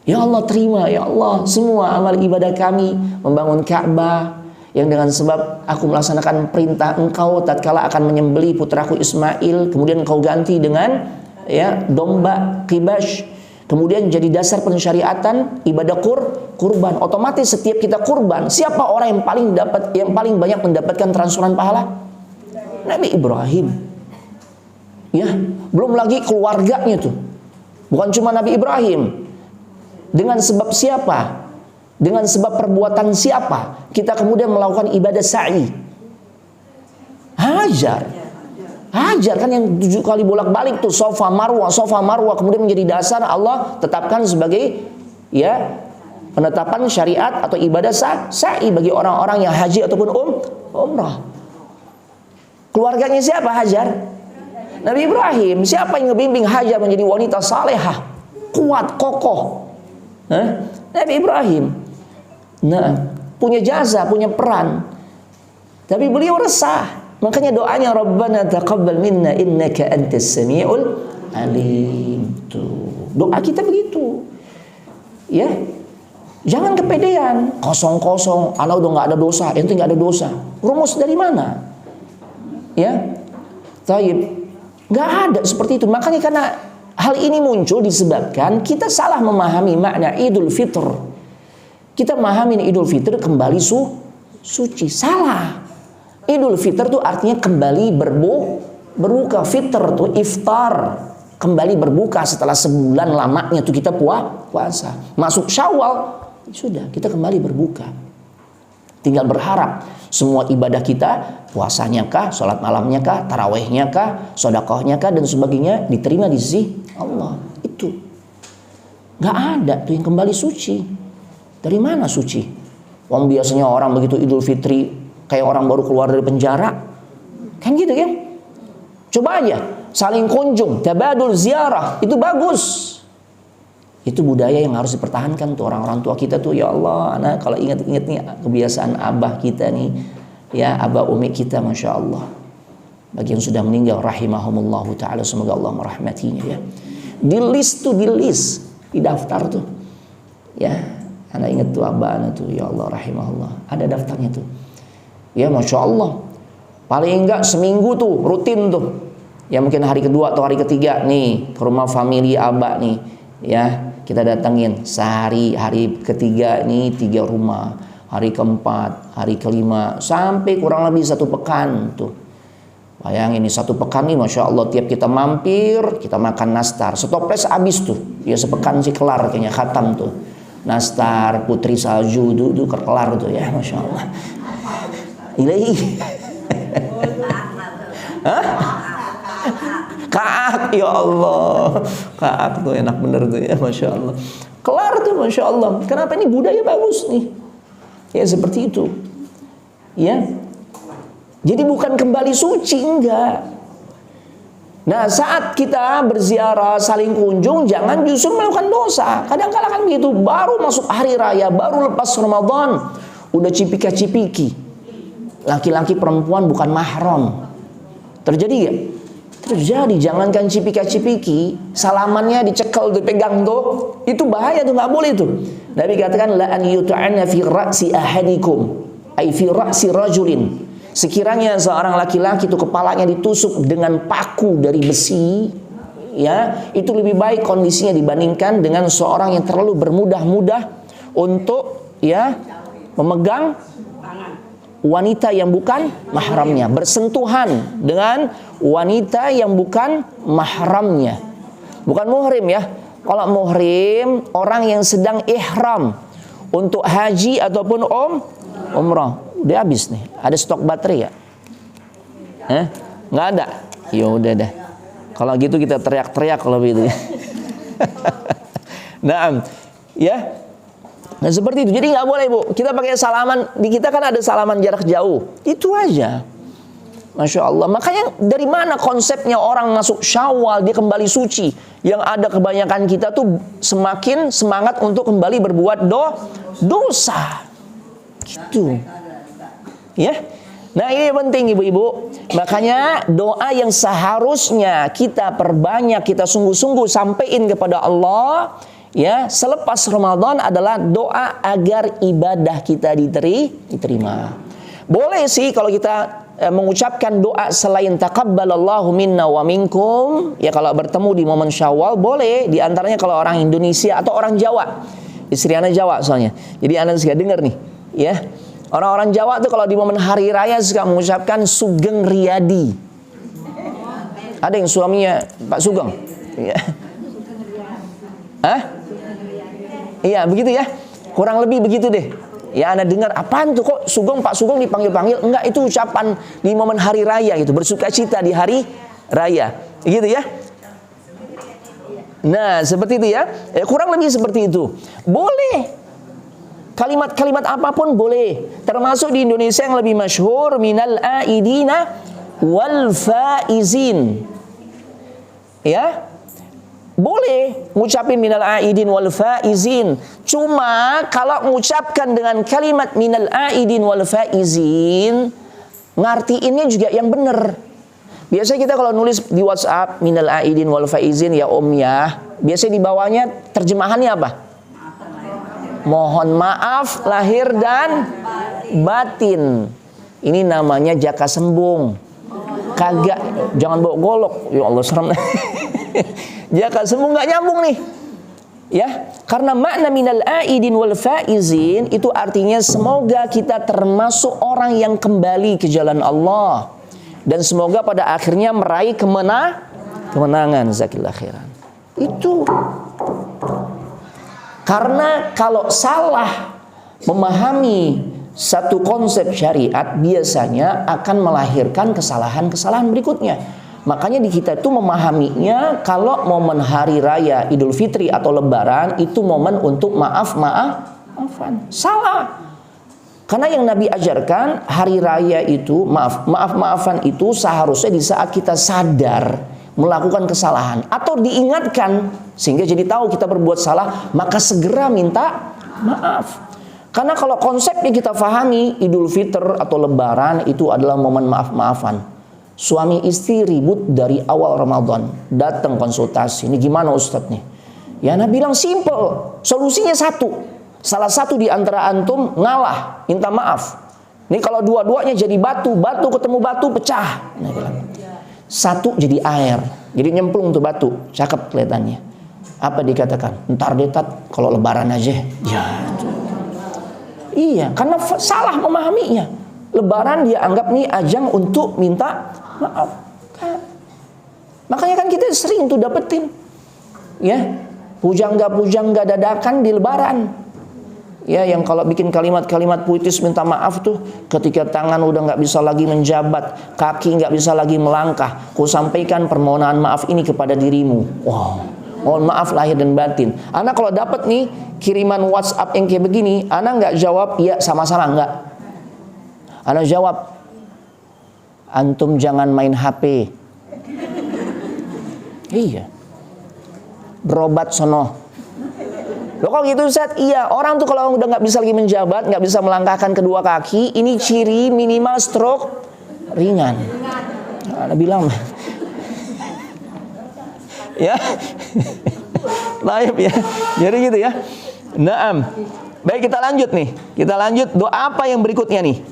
Ya Allah, terima ya Allah semua amal ibadah kami membangun Ka'bah, yang dengan sebab aku melaksanakan perintah Engkau tatkala akan menyembelih putraku Ismail, kemudian Engkau ganti dengan ya domba qibash, kemudian jadi dasar pensyariatan ibadah kurban. Otomatis setiap kita kurban, siapa orang yang paling banyak mendapatkan transferan pahala? Nabi Ibrahim. Ya, belum lagi keluarganya tuh. Bukan cuma Nabi Ibrahim. Dengan sebab siapa? Dengan sebab perbuatan siapa kita kemudian melakukan ibadah sa'i? Hajar kan yang 7 kali bolak-balik tuh Safa Marwah, kemudian menjadi dasar Allah tetapkan sebagai ya penetapan syariat atau ibadah sa'i bagi orang-orang yang haji ataupun umrah. Keluarganya siapa Hajar? Nabi Ibrahim. Siapa yang ngebimbing Hajar menjadi wanita salehah, kuat, kokoh? Nabi Ibrahim. Nah, punya jasa, punya peran. Tapi beliau resah. Makanya doanya Rabbana taqabbal minna innaka antas sami'ul alim. Tuh, doa kita begitu. Ya. Jangan kepedean, kosong-kosong, ana udah enggak ada dosa, ente enggak ada dosa. Rumus dari mana? Ya. Taib. Enggak ada seperti itu. Makanya karena hal ini muncul disebabkan kita salah memahami makna Idul Fitr. Kita memahami Idul Fitr kembali suci. Salah. Idul Fitr itu artinya kembali berbuka. Fitr itu iftar, kembali berbuka setelah sebulan lamanya itu kita puasa. Masuk Syawal, sudah kita kembali berbuka. Tinggal berharap semua ibadah kita, puasanya kah, sholat malamnya kah, tarawehnya kah, sedekahnya kah dan sebagainya diterima di sisi Allah. Itu nggak ada tuh yang kembali suci. Dari mana suci? Wong biasanya orang begitu Idul Fitri kayak orang baru keluar dari penjara. Kan gitu kan? Coba aja saling kunjung, tabadul ziarah, itu bagus. Itu budaya yang harus dipertahankan tuh orang-orang tua kita tuh. Ya Allah, anak kalau ingat-ingat nih kebiasaan abah kita nih, ya abah umi kita, masya Allah. Bagi yang sudah meninggal, rahimahumullahu taala, semoga Allah merahmatinya ya. Di list, di daftar tuh, ya. Anak ingat tuh abah anak tuh, ya Allah rahimahullah, ada daftarnya tuh. Ya masya Allah, paling enggak seminggu tuh rutin tuh. Ya mungkin hari kedua atau hari ketiga nih ke rumah family abah nih, ya kita datengin sehari. Hari ketiga nih 3 rumah, hari keempat, hari kelima, sampai kurang lebih 1 pekan tuh. Bayangin ini 1 pekan nih, Masya Allah, tiap kita mampir, kita makan nastar. Setoples habis tuh. Ya sepekan sih kelar kayaknya, khatam tuh. Nastar, putri salju, itu kelar tuh ya, Masya Allah. Ilahi. Hah? Kaak, ya Allah. Kaak tuh enak bener tuh ya, Masya Allah. Kelar tuh, Masya Allah. Kenapa? Ini budaya bagus nih. Ya seperti itu. Ya. Jadi bukan kembali suci, enggak. Nah, saat kita berziarah, saling kunjung, jangan justru melakukan dosa. Kadang-kadang kan begitu, baru masuk hari raya, baru lepas Ramadan, udah cipika-cipiki. Laki-laki perempuan bukan mahram. Terjadi gak? Terjadi. Jangankan cipika-cipiki, salamannya dicekel, dipegang tuh, itu bahaya tuh, nggak boleh tuh. Nabi katakan, la an yuta'anna fi ra'si ahadikum, ay fi ra'si rajulin. Sekiranya seorang laki-laki itu kepalanya ditusuk dengan paku dari besi, ya, itu lebih baik kondisinya dibandingkan dengan seorang yang terlalu bermudah-mudah untuk ya memegang wanita yang bukan mahramnya, bersentuhan dengan wanita yang bukan mahramnya. Bukan muhrim ya. Kalau muhrim, orang yang sedang ihram untuk haji ataupun umrah. Udah habis nih. Ada stok baterai ya? Nggak ada? Ya udah dah. Kalau gitu kita teriak-teriak kalau begitu. Nah, ya. Nah seperti itu. Jadi nggak boleh, Bu. Kita pakai salaman. Di kita kan ada salaman jarak jauh. Itu aja. Masya Allah. Makanya dari mana konsepnya orang masuk Syawal dia kembali suci? Yang ada kebanyakan kita tuh semakin semangat untuk kembali berbuat dosa. Gitu. Ya. Nah ini penting ibu-ibu. Makanya doa yang seharusnya kita perbanyak, kita sungguh-sungguh sampaikan kepada Allah ya selepas Ramadan adalah doa agar ibadah kita diterima. Boleh sih kalau kita mengucapkan doa selain taqabbalallahu minna wa minkum, ya kalau bertemu di momen Syawal boleh, di antaranya kalau orang Indonesia atau orang Jawa. Istri anak Jawa soalnya. Jadi anak suka dengar nih, ya. Orang-orang Jawa tuh kalau di momen hari raya suka mengucapkan Sugeng Riyadi. Ada yang suaminya Pak Sugeng? Iya. Hah? Iya, begitu ya. Kurang lebih begitu deh. Ya, Anda dengar apaan tuh kok Sugeng, Pak Sugeng dipanggil-panggil? Enggak, itu ucapan di momen hari raya gitu, bersukacita di hari raya. Gitu ya. Nah, seperti itu ya. Kurang lebih seperti itu. Boleh. Kalimat-kalimat apapun boleh. Termasuk di Indonesia yang lebih masyhur minal aidina wal faizin. Ya. Boleh ngucapin minal aidin wal faizin. Cuma kalau mengucapkan dengan kalimat minal aidin wal faizin, ngartiinnya juga yang benar. Biasanya kita kalau nulis di WhatsApp minal aidin wal faizin ya ya, biasanya di bawahnya terjemahannya apa? Mohon maaf lahir dan batin. Ini namanya jaka sembung. Kagak, jangan bawa golok. Ya Allah serem. Jaka sembung nggak nyambung nih. Ya, karena makna minal aidin wal faizin itu artinya semoga kita termasuk orang yang kembali ke jalan Allah dan semoga pada akhirnya meraih kemenangan. Zakillah khairan. Itu. Karena kalau salah memahami satu konsep syariat biasanya akan melahirkan kesalahan-kesalahan berikutnya. Makanya di kita itu memahaminya kalau momen hari raya Idul Fitri atau Lebaran itu momen untuk maafan. Salah. Karena yang Nabi ajarkan hari raya itu maafan itu seharusnya di saat kita sadar melakukan kesalahan atau diingatkan sehingga jadi tahu kita berbuat salah, maka segera minta maaf. Karena kalau konsepnya kita pahami Idul Fitr atau Lebaran itu adalah momen maaf-maafan. Suami istri ribut dari awal Ramadan, datang konsultasi, ini gimana Ustadz nih? Ya Nabi bilang simple, solusinya satu. Salah satu di antara antum ngalah, minta maaf. Ini kalau dua-duanya jadi batu ketemu batu pecah. Nah, bilang. Satu jadi air, jadi nyemplung tuh batu, cakep kelihatannya. Apa dikatakan? Ntar deh Tat, kalau Lebaran aja. Ya. Iya, karena salah memahaminya. Lebaran dia anggap nih ajang untuk minta maaf. Makanya kan kita sering tuh dapetin, ya, pujangga dadakan di Lebaran. Ya, yang kalau bikin kalimat-kalimat puitis minta maaf tuh, ketika tangan udah nggak bisa lagi menjabat, kaki nggak bisa lagi melangkah, ku sampaikan permohonan maaf ini kepada dirimu. Wow, mohon maaf lahir dan batin. Ana kalau dapat nih kiriman WhatsApp yang kayak begini, ana nggak jawab iya sama-sama, nggak. Ana jawab, antum jangan main HP. Iya, berobat sono. Loh kok gitu Ustaz? Iya, orang tuh kalau udah nggak bisa lagi menjabat, nggak bisa melangkahkan kedua kaki, ini ciri minimal stroke ringan. Ana bilang, ya, laib ya. Jadi gitu ya. Naam. Baik, kita lanjut nih. Kita lanjut doa apa yang berikutnya nih?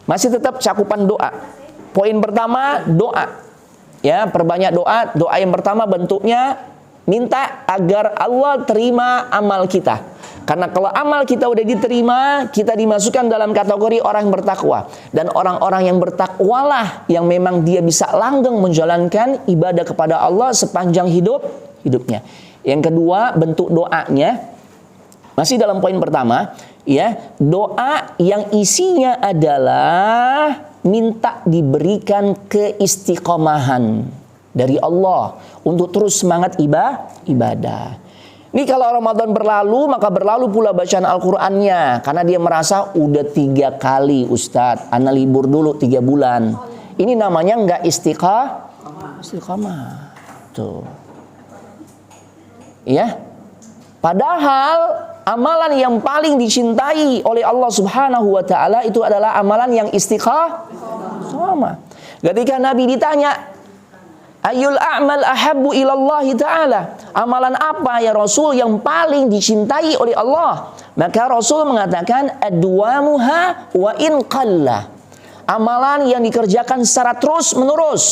Masih tetap cakupan doa. Poin pertama doa. Ya, perbanyak doa. Doa yang pertama bentuknya minta agar Allah terima amal kita. Karena kalau amal kita udah diterima, kita dimasukkan dalam kategori orang yang bertakwa. Dan orang-orang yang bertakwalah yang memang dia bisa langgeng menjalankan ibadah kepada Allah sepanjang hidupnya. Yang kedua, bentuk doanya masih dalam poin pertama, ya, doa yang isinya adalah minta diberikan keistiqomahan dari Allah untuk terus semangat ibadah. Ini kalau Ramadan berlalu, maka berlalu pula bacaan Al-Qur'annya, karena dia merasa udah 3 kali Ustadz, ana libur dulu 3 bulan. Ini namanya nggak istiqamah. Tuh. Ya. Padahal amalan yang paling dicintai oleh Allah Subhanahu wa taala itu adalah amalan yang istiqamah. Ketika Nabi ditanya, Ayyul a'mal ahabbu ilallahi ta'ala, amalan apa ya Rasul yang paling dicintai oleh Allah? Maka Rasul mengatakan adwamuha wa in qalla, amalan yang dikerjakan secara terus menerus,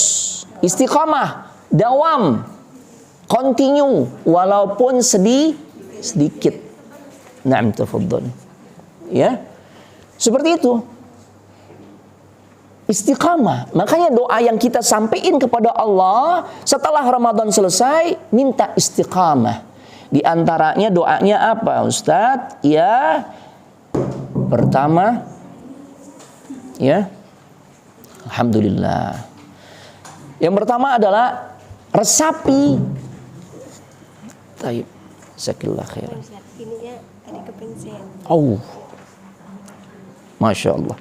istiqamah, dawam, continue, walaupun sedikit. Na'am, tafadhal. Ya, seperti itu. Istiqamah. Makanya doa yang kita sampaikan kepada Allah setelah Ramadan selesai, minta istiqamah. Di antaranya doanya apa Ustadz? Ya, pertama, ya, alhamdulillah. Yang pertama adalah resapi. Taib, zakillah khair. Ininya ada kepencet. Oh, masya Allah.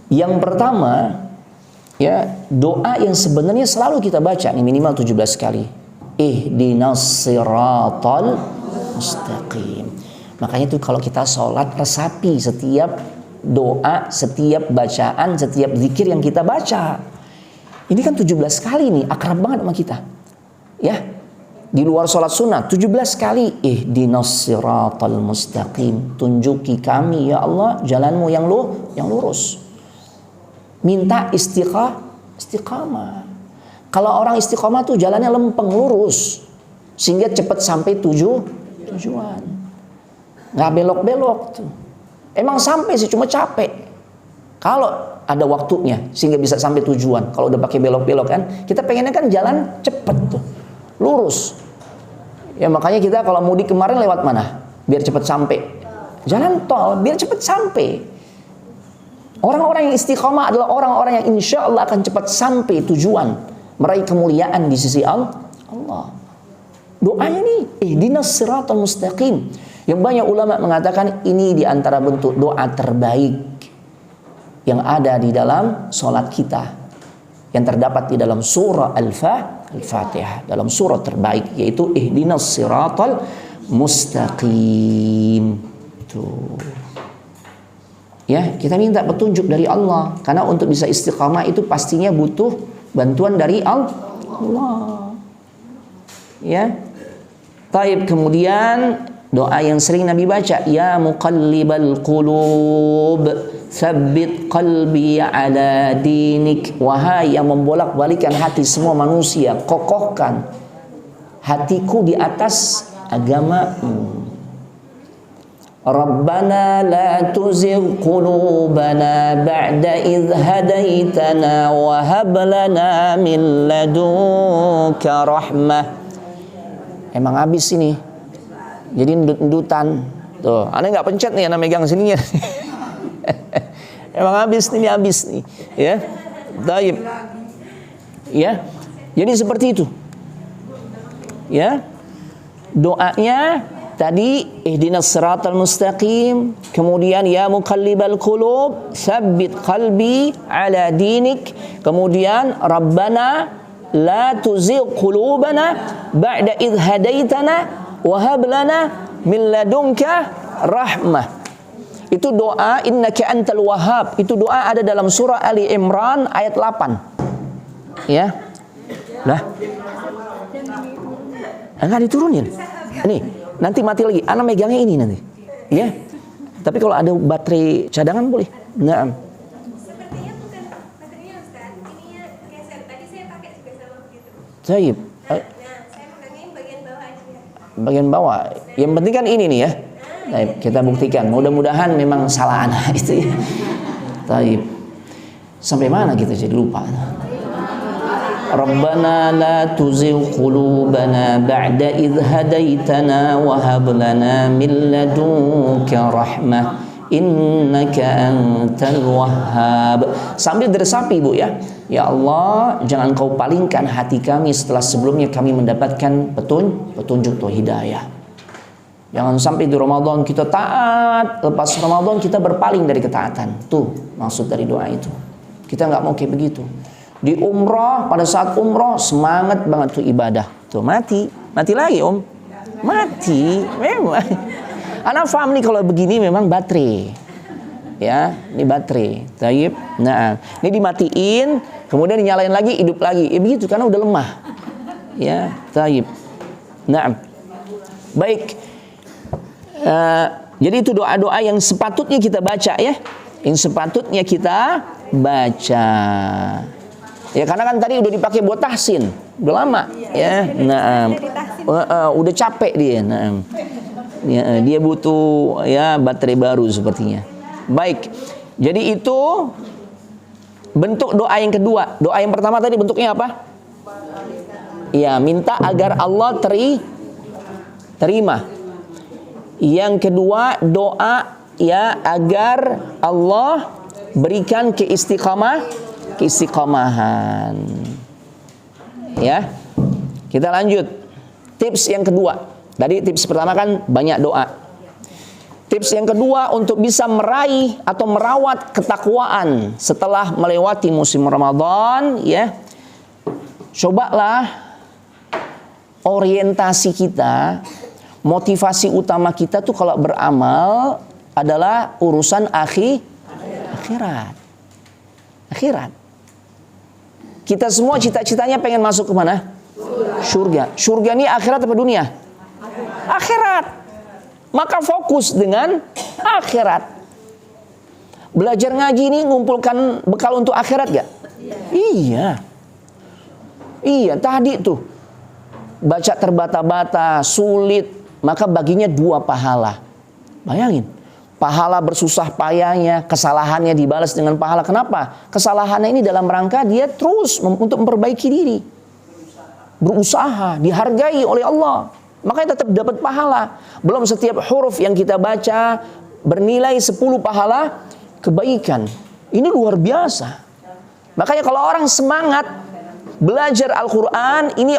Yang pertama, ya, doa yang sebenarnya selalu kita baca nih minimal 17 kali. Ihdinas siratal mustaqim. Makanya itu kalau kita sholat resapi setiap doa, setiap bacaan, setiap zikir yang kita baca. Ini kan 17 kali nih, akrab banget sama kita. Ya. Di luar sholat sunnah 17 kali. Ihdinas siratal mustaqim. Tunjuki kami ya Allah jalanmu yang lurus. Minta istiqamah. Kalau orang istiqamah tuh jalannya lempeng lurus, sehingga cepat sampai tujuan. Nggak belok-belok tuh. Emang sampai sih, cuma capek. Kalau ada waktunya sehingga bisa sampai tujuan. Kalau udah pakai belok-belok kan, kita pengennya kan jalan cepet tuh, lurus. Ya makanya kita kalau mudik kemarin lewat mana? Biar cepat sampai. Jalan tol biar cepat sampai. Orang-orang yang istiqamah adalah orang-orang yang insya Allah akan cepat sampai tujuan, meraih kemuliaan di sisi Allah. Doanya nih, ihdinas siratal mustaqim. Yang banyak ulama mengatakan ini di antara bentuk doa terbaik yang ada di dalam sholat kita, yang terdapat di dalam surah Al-Fatihah, dalam surah terbaik yaitu ihdinas siratal mustaqim. Tuh. Ya, kita minta petunjuk dari Allah, karena untuk bisa istiqamah itu pastinya butuh bantuan dari Allah. Ya. Taib, kemudian doa yang sering Nabi baca, ya muqallibal qulub, tsabbit qalbi ala dinik. Wahai yang membolak-balikan hati semua manusia, kokohkan hatiku di atas agamamu. Rabbana la tuzigh qulubana ba'da idh hadaitana wa hab lana min ladunka rahmah. Emang habis ini. Jadi ndut-ndutan. Tuh, aneh nggak pencet nih, aneh megang sininya. Emang habis nih, ya. Baik. Ya. Jadi seperti itu. Ya. Doanya tadi ihdinas siratal mustaqim, kemudian ya muqallibal qulub tsabbit qalbi ala dinik, kemudian rabbana la tuzigh qulubana ba'da idh hadaitana wa hab lana min ladunka rahmah. Itu doa innaka antal wahhab. Itu doa ada dalam surah Ali Imran ayat 8. Ya. Lah. Enggak diturunin. Nih, nanti mati lagi. Ana megangnya ini nanti. Ya. Tapi kalau ada baterai cadangan boleh. Nah. Sepertinya bukan baterainya Ustaz. Ininya geser. Tadi saya pakai juga sama begitu. Taib. Nah, saya pegangin bagian bawah aja. Bagian bawah. Yang penting kan ini nih ya. Taib. Kita buktikan. Mudah-mudahan memang salah anak itu ya. Taib. Sampai mana kita jadi lupa. Rabbana la tuzigh qulubana ba'da idh hadaitana wa hab lana min ladunka rahmah innaka antal wahhab. Sambil diresapi Bu ya. Ya Allah, jangan Kau palingkan hati kami setelah sebelumnya kami mendapatkan petunjuk atau hidayah. Jangan sampai di Ramadan kita taat, lepas Ramadan kita berpaling dari ketaatan. Tuh maksud dari doa itu. Kita nggak mau kayak begitu. Di umroh, pada saat umroh semangat banget tuh ibadah. Tuh mati lagi Om. Mati, memang. Anak paham nih kalau begini memang baterai. Ya, ini baterai. Taib. Nah, ini dimatiin, kemudian dinyalain lagi, hidup lagi. Ya begitu karena udah lemah. Ya, taib. Nah, baik. Jadi itu doa-doa yang sepatutnya kita baca ya. Yang sepatutnya kita baca. Ya karena kan tadi udah dipakai buat tahsin, udah lama ya. Nah, udah capek dia. Nah, ya, dia butuh ya baterai baru sepertinya. Baik. Jadi itu bentuk doa yang kedua. Doa yang pertama tadi bentuknya apa? Ya, minta agar Allah terima. Yang kedua doa ya agar Allah berikan keistiqomahan. Ya. Kita lanjut. Tips yang kedua. Tadi tips pertama kan banyak doa. Tips yang kedua untuk bisa meraih atau merawat ketakwaan setelah melewati musim Ramadan ya. Cobalah orientasi kita, motivasi utama kita tuh kalau beramal adalah urusan akhirat. Kita semua cita-citanya pengen masuk ke mana? Surga. Surga ini akhirat apa dunia? Akhirat. Maka fokus dengan akhirat. Belajar ngaji ini ngumpulkan bekal untuk akhirat gak? Iya. Tadi tuh baca terbata-bata, sulit, maka baginya 2 pahala. Bayangin. Pahala bersusah payahnya, kesalahannya dibalas dengan pahala. Kenapa? Kesalahannya ini dalam rangka dia terus untuk memperbaiki diri. Berusaha, dihargai oleh Allah. Makanya tetap dapat pahala. Belum setiap huruf yang kita baca bernilai 10 pahala kebaikan. Ini luar biasa. Makanya kalau orang semangat belajar Al-Quran, ini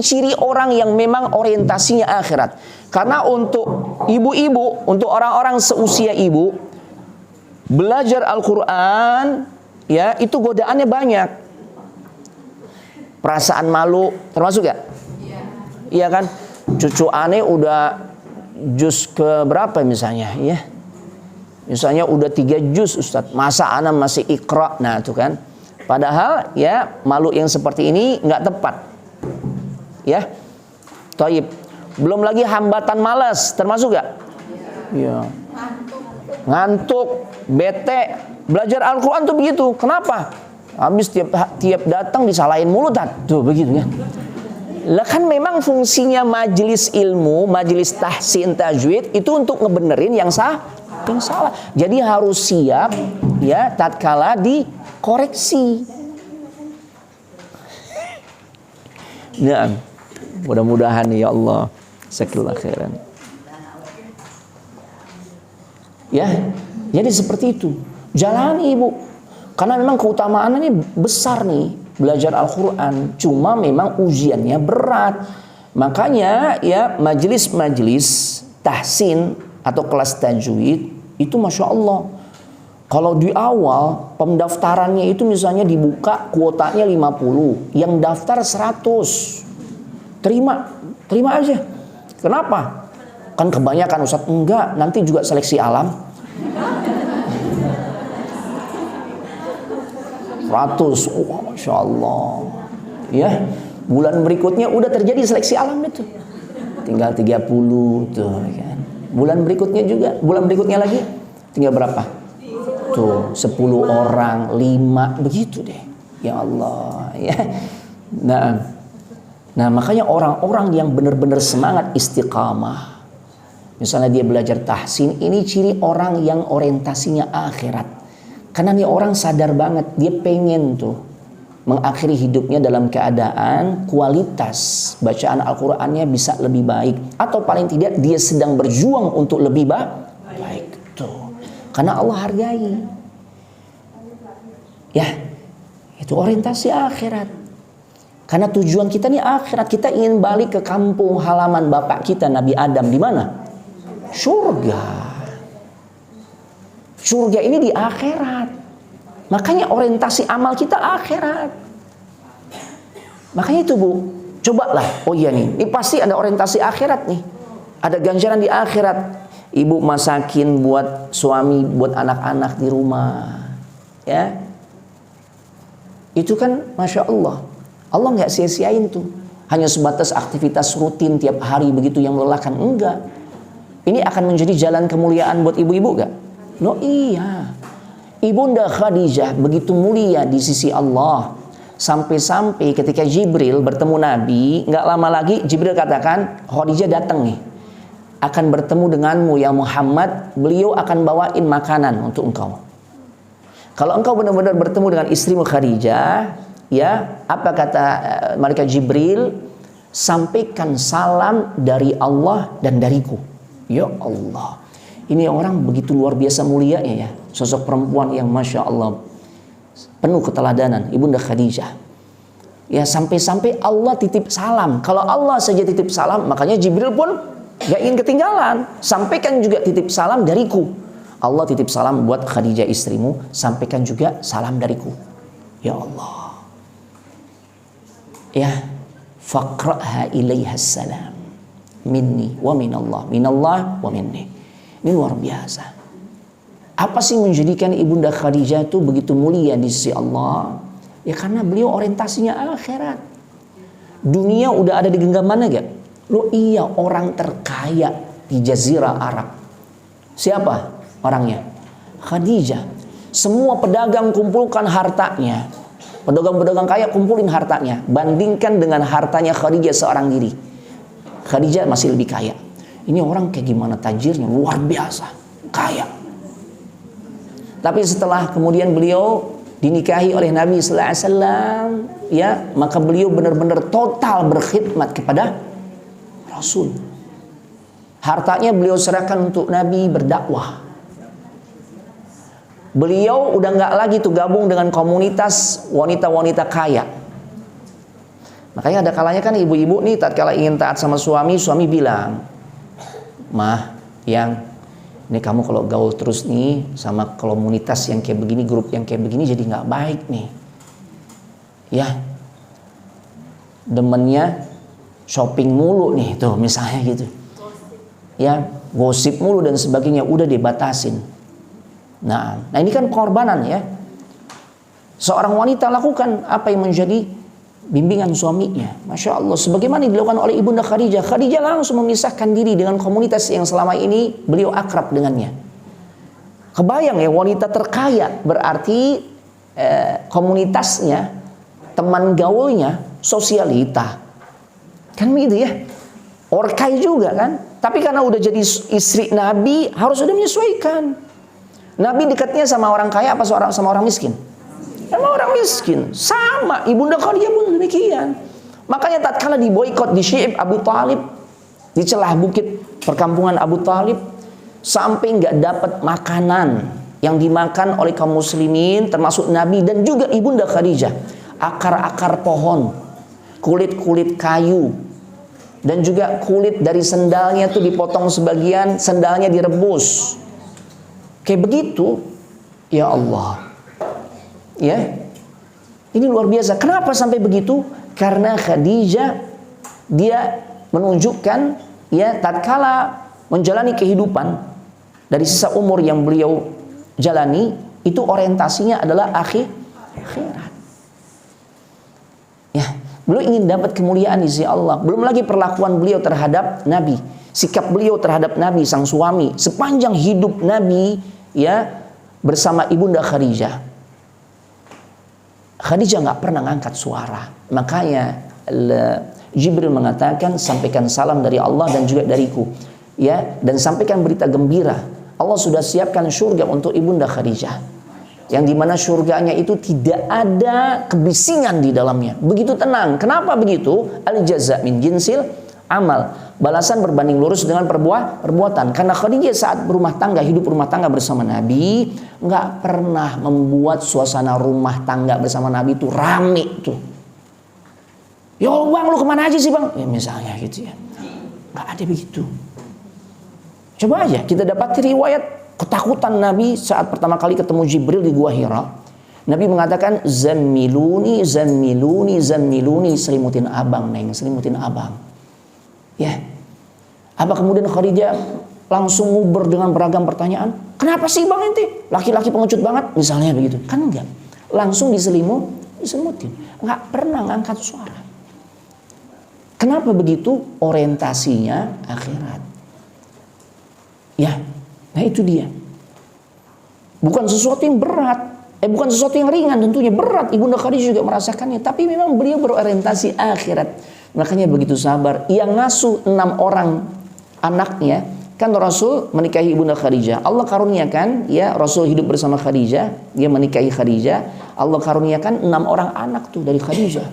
ciri orang yang memang orientasinya akhirat. Karena untuk ibu-ibu, untuk orang-orang seusia ibu, belajar Al-Quran, ya itu godaannya banyak. Perasaan malu, termasuk ya? Iya kan? Cucu aneh udah juz ke berapa misalnya, ya? Misalnya udah 3 juz Ustadz, masa anak masih Iqra, nah itu kan? Padahal ya malu yang seperti ini nggak tepat, ya. Taib. Belum lagi hambatan malas, termasuk gak? Iya. Ngantuk, bete. Belajar Al-Quran tuh begitu. Kenapa? Habis tiap datang disalahin mulu, tuh begitu ya. Lah kan memang fungsinya majelis ilmu, majelis tahsin tajwid itu untuk ngebenerin yang salah. Jadi harus siap ya tatkala dikoreksi. Ya, mudah-mudahan ya Allah sakil akhiran. Ya, jadi seperti itu. Jalani Ibu. Karena memang keutamaannya besar nih belajar Al-Qur'an. Cuma memang ujiannya berat. Makanya ya majelis-majelis tahsin atau kelas tajwid itu Masya Allah. Kalau di awal pendaftarannya itu misalnya dibuka kuotanya 50, yang daftar 100. Terima aja. Kenapa? Kan kebanyakan Ustaz. Enggak, nanti juga seleksi alam. 100, oh, Masya Allah. Ya, bulan berikutnya udah terjadi seleksi alam itu. Tinggal 30 tuh kan. Bulan berikutnya lagi tinggal berapa? Tuh, 10 orang, 5 begitu deh. Ya Allah, ya. Nah, makanya orang-orang yang benar-benar semangat istiqamah. Misalnya dia belajar tahsin, ini ciri orang yang orientasinya akhirat. Karena nih orang sadar banget, dia pengen tuh mengakhiri hidupnya dalam keadaan kualitas bacaan Al-Qur'annya bisa lebih baik. Atau paling tidak dia sedang berjuang untuk lebih baik. Tuh. Karena Allah hargai. Ya, itu orientasi akhirat. Karena tujuan kita nih akhirat, kita ingin balik ke kampung halaman bapak kita Nabi Adam di mana? Surga. Surga ini di akhirat. Makanya orientasi amal kita akhirat. Makanya itu Bu, cobalah. Oh iya nih, ini pasti ada orientasi akhirat nih. Ada ganjaran di akhirat. Ibu masakin buat suami, buat anak-anak di rumah. Ya. Itu kan Masya Allah. Allah nggak sia-siain tuh. Hanya sebatas aktivitas rutin tiap hari begitu yang melelahkan. Enggak. Ini akan menjadi jalan kemuliaan buat ibu-ibu gak? No iya. Ibunda Khadijah begitu mulia di sisi Allah. Sampai-sampai ketika Jibril bertemu Nabi, nggak lama lagi Jibril katakan, Khadijah datang nih. Akan bertemu denganmu ya Muhammad, beliau akan bawain makanan untuk engkau. Kalau engkau benar-benar bertemu dengan istrimu Khadijah, ya, apa kata malaikat Jibril? Sampaikan salam dari Allah dan dariku. Ya Allah. Ini orang begitu luar biasa mulianya ya. Sosok perempuan yang Masya Allah penuh keteladanan, Ibunda Khadijah. Ya sampai-sampai Allah titip salam. Kalau Allah saja titip salam, makanya Jibril pun gak ingin ketinggalan. Sampaikan juga titip salam dariku. Allah titip salam buat Khadijah istrimu. Sampaikan juga salam dariku. Ya Allah. Ya. Faqra'ha ilaihas salam. Minni wa minallah. Minallah wa minni. Ini luar biasa. Apa sih menjadikan Ibunda Khadijah itu begitu mulia di sisi Allah? Ya karena beliau orientasinya akhirat. Dunia udah ada di genggamannya gak? Loh iya, orang terkaya di Jazirah Arab. Siapa orangnya? Khadijah. Semua pedagang kumpulkan hartanya. Pedagang-pedagang kaya kumpulin hartanya. Bandingkan dengan hartanya Khadijah seorang diri. Khadijah masih lebih kaya. Ini orang kayak gimana tajirnya, luar biasa, kaya. Tapi setelah kemudian beliau dinikahi oleh Nabi sallallahu alaihi wasallam, ya, maka beliau benar-benar total berkhidmat kepada Rasul. Hartanya beliau serahkan untuk Nabi berdakwah. Beliau udah nggak lagi tuh gabung dengan komunitas wanita-wanita kaya. Makanya ada kalanya kan ibu-ibu nih tatkala ingin taat sama suami, suami bilang, Mah, yang ini kamu kalau gaul terus nih sama komunitas yang kayak begini, grup yang kayak begini jadi nggak baik nih. Ya, demennya shopping mulu nih tuh misalnya gitu. Ya, gosip mulu dan sebagainya, udah dibatasin. Nah ini kan pengorbanan ya. Seorang wanita lakukan apa yang menjadi bimbingan suaminya. Masya Allah. Sebagaimana dilakukan oleh Ibunda Khadijah. Khadijah langsung memisahkan diri dengan komunitas yang selama ini beliau akrab dengannya. Kebayang ya, wanita terkaya berarti komunitasnya, teman gaulnya, sosialita. Kan begitu ya. Orkai juga kan. Tapi karena udah jadi istri Nabi, harus udah menyesuaikan. Nabi dekatnya sama orang kaya apa sama orang miskin? Sama orang miskin. Sama, Ibunda Khadijah pun demikian. Makanya tatkala diboikot di Syi'ib Abu Talib, di celah bukit perkampungan Abu Talib, sampai nggak dapat makanan yang dimakan oleh kaum muslimin, termasuk Nabi dan juga Ibunda Khadijah. Akar-akar pohon, kulit-kulit kayu, dan juga kulit dari sendalnya tuh dipotong sebagian, sendalnya direbus. Kayak begitu. Ya Allah. Ya. Ini luar biasa. Kenapa sampai begitu? Karena Khadijah dia menunjukkan ya tatkala menjalani kehidupan dari sisa umur yang beliau jalani, itu orientasinya adalah akhirat. Ya, beliau ingin dapat kemuliaan di sisi Allah. Belum lagi perlakuan beliau terhadap Nabi, sikap beliau terhadap Nabi sang suami sepanjang hidup Nabi ya bersama Ibunda Khadijah. Khadijah nggak pernah ngangkat suara. Makanya Jibril mengatakan, sampaikan salam dari Allah dan juga dariku. Ya, dan sampaikan berita gembira. Allah sudah siapkan surga untuk Ibunda Khadijah. Yang dimana surganya itu tidak ada kebisingan di dalamnya. Begitu tenang. Kenapa begitu? Al-jaza min jinsil amal. Balasan berbanding lurus dengan perbuatan. Karena Khadijah saat berumah tangga, hidup rumah tangga bersama Nabi, nggak pernah membuat suasana rumah tangga bersama Nabi itu rame tuh. Ya bang, lu kemana aja sih bang? Ya misalnya gitu ya. Nggak ada begitu. Coba aja kita dapati riwayat ketakutan Nabi saat pertama kali ketemu Jibril di Gua Hira. Nabi mengatakan, zammiluni, zammiluni, zammiluni, selimutin abang, neng, selimutin abang. Ya. Apa kemudian Khadijah langsung nguber dengan beragam pertanyaan? Kenapa sih bang ente? Laki-laki pengecut banget, misalnya begitu. Kan enggak. Langsung diselimutin. Enggak pernah ngangkat suara. Kenapa begitu? Orientasinya akhirat. Ya, nah itu dia. Bukan sesuatu yang berat, bukan sesuatu yang ringan, tentunya berat. Ibunda Khadijah juga merasakannya, tapi memang beliau berorientasi akhirat. Makanya begitu sabar. Yang ngasuh 6 orang anaknya, kan Rasul menikahi Ibunda Khadijah. Allah karuniakan, ya Rasul hidup bersama Khadijah, dia menikahi Khadijah. Allah karuniakan 6 orang anak tuh dari Khadijah.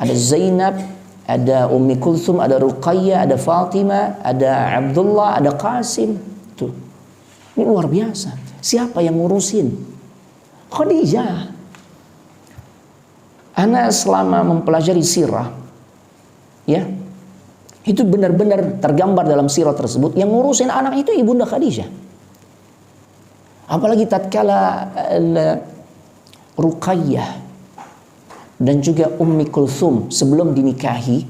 Ada Zainab, ada Ummi Kulthum, ada Ruqayyah, ada Fatimah, ada Abdullah, ada Qasim. Tuh. Ini luar biasa. Siapa yang ngurusin? Khadijah. Ana selama mempelajari sirah, ya, itu benar-benar tergambar dalam sirah tersebut. Yang ngurusin anak itu Ibunda Khadijah. Apalagi tatkala Ruqayyah dan juga Ummi Kulthum sebelum dinikahi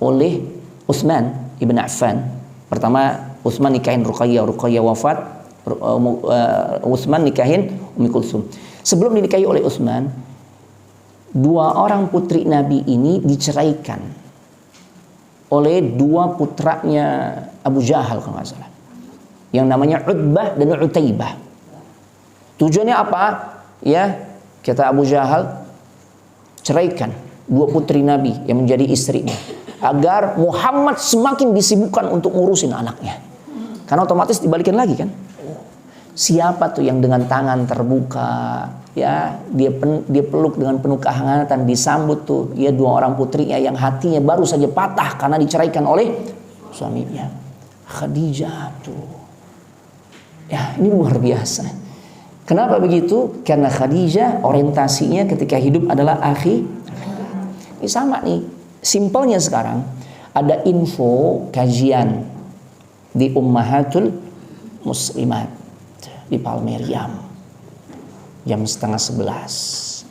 oleh Utsman ibn Affan. Pertama Utsman nikahin Ruqayyah, Ruqayyah wafat, Utsman nikahin Ummi Kulthum. Sebelum dinikahi oleh Utsman, 2 orang putri Nabi ini diceraikan oleh 2 putranya Abu Jahal kalau nggak salah, yang namanya Utbah dan Utaibah. Tujuannya apa? Ya, kata Abu Jahal, ceraikan 2 putri Nabi yang menjadi istrinya, agar Muhammad semakin disibukkan untuk ngurusin anaknya. Karena otomatis dibalikin lagi kan. Siapa tuh yang dengan tangan terbuka, ya dia peluk dengan penuh kehangatan, disambut tuh ya 2 orang putrinya yang hatinya baru saja patah karena diceraikan oleh suaminya. Khadijah tuh. Ya, ini luar biasa. Kenapa begitu? Karena Khadijah orientasinya ketika hidup adalah akhirat. Ini sama nih, simpelnya sekarang ada info kajian di Ummahatul Muslimat di Palmeriam jam 10:30.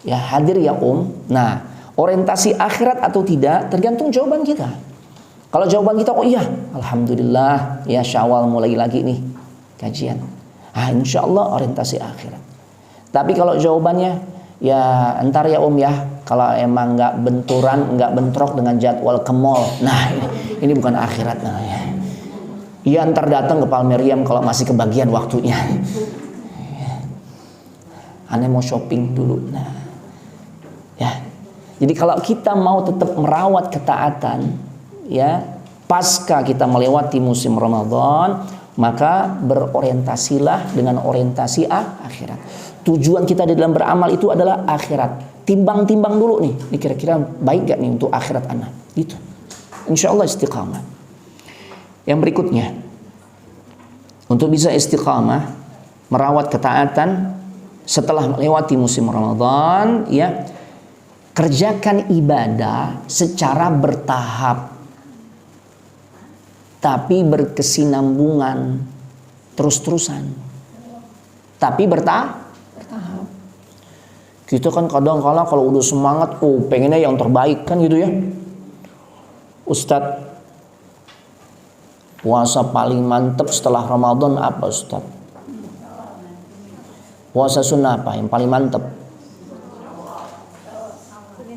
Ya hadir ya Nah, orientasi akhirat atau tidak tergantung jawaban kita. Kalau jawaban kita, oh iya, alhamdulillah, ya Syawal mulai lagi nih kajian. Insya Allah orientasi akhirat. Tapi kalau jawabannya, ya entar ya ya, kalau emang nggak benturan, nggak bentrok dengan jadwal ke mall, nah ini bukan akhirat namanya. Ya entar datang ke Palmeriam kalau masih kebagian waktunya. Aneh mau shopping dulu. Nah, ya Jadi kalau kita mau tetap merawat ketaatan, ya, pasca kita melewati musim Ramadan, maka berorientasilah dengan orientasi akhirat. Tujuan kita di dalam beramal itu adalah akhirat. Timbang-timbang dulu nih, ini kira-kira baik gak nih untuk akhirat anak. Gitu. Insya Allah istiqamah. Yang berikutnya, untuk bisa istiqamah, merawat ketaatan setelah melewati musim Ramadan, ya, kerjakan ibadah secara bertahap, tapi berkesinambungan, terus-terusan, tapi bertahap. Kita kan kadang-kala kalau udah semangat, pengennya yang terbaik kan gitu ya. Ustadz, puasa paling mantep setelah Ramadan apa Ustadz? Puasa sunnah apa yang paling mantep?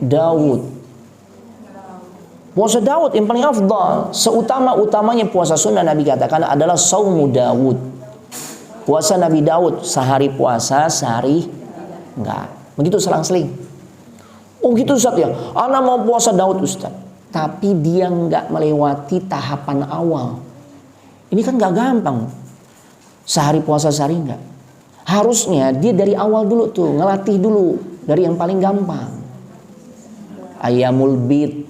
Daud. Puasa Daud yang paling afdal. Seutama-utamanya puasa sunnah Nabi katakan adalah saumu Daud. Puasa Nabi Daud, sehari puasa, sehari enggak. Begitu selang-seling. Oh gitu Ustaz ya, ana mau puasa Daud Ustaz, tapi dia enggak melewati tahapan awal. Ini kan enggak gampang. Sehari puasa, sehari enggak. Harusnya dia dari awal dulu tuh, ngelatih dulu dari yang paling gampang. Ayyamul Bid,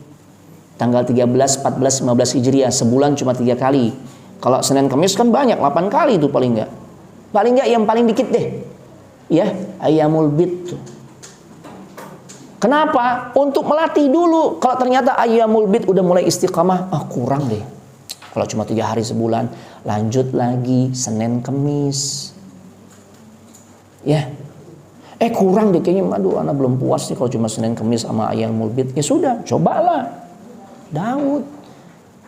tanggal 13, 14, 15 Hijriah, sebulan cuma 3 kali. Kalau Senin Kamis kan banyak, 8 kali itu paling enggak. Paling enggak yang paling dikit deh. Ya, Ayyamul Bid tuh. Kenapa? Untuk melatih dulu. Kalau ternyata Ayyamul Bid udah mulai istiqamah, kurang deh. Kalau cuma 3 hari sebulan, lanjut lagi Senin Kamis. Ya. Kurang deh kayaknya, aduh anak belum puas nih kalau cuma Senin Kamis sama Ayyamul Bid. Ya sudah, cobalah Daud.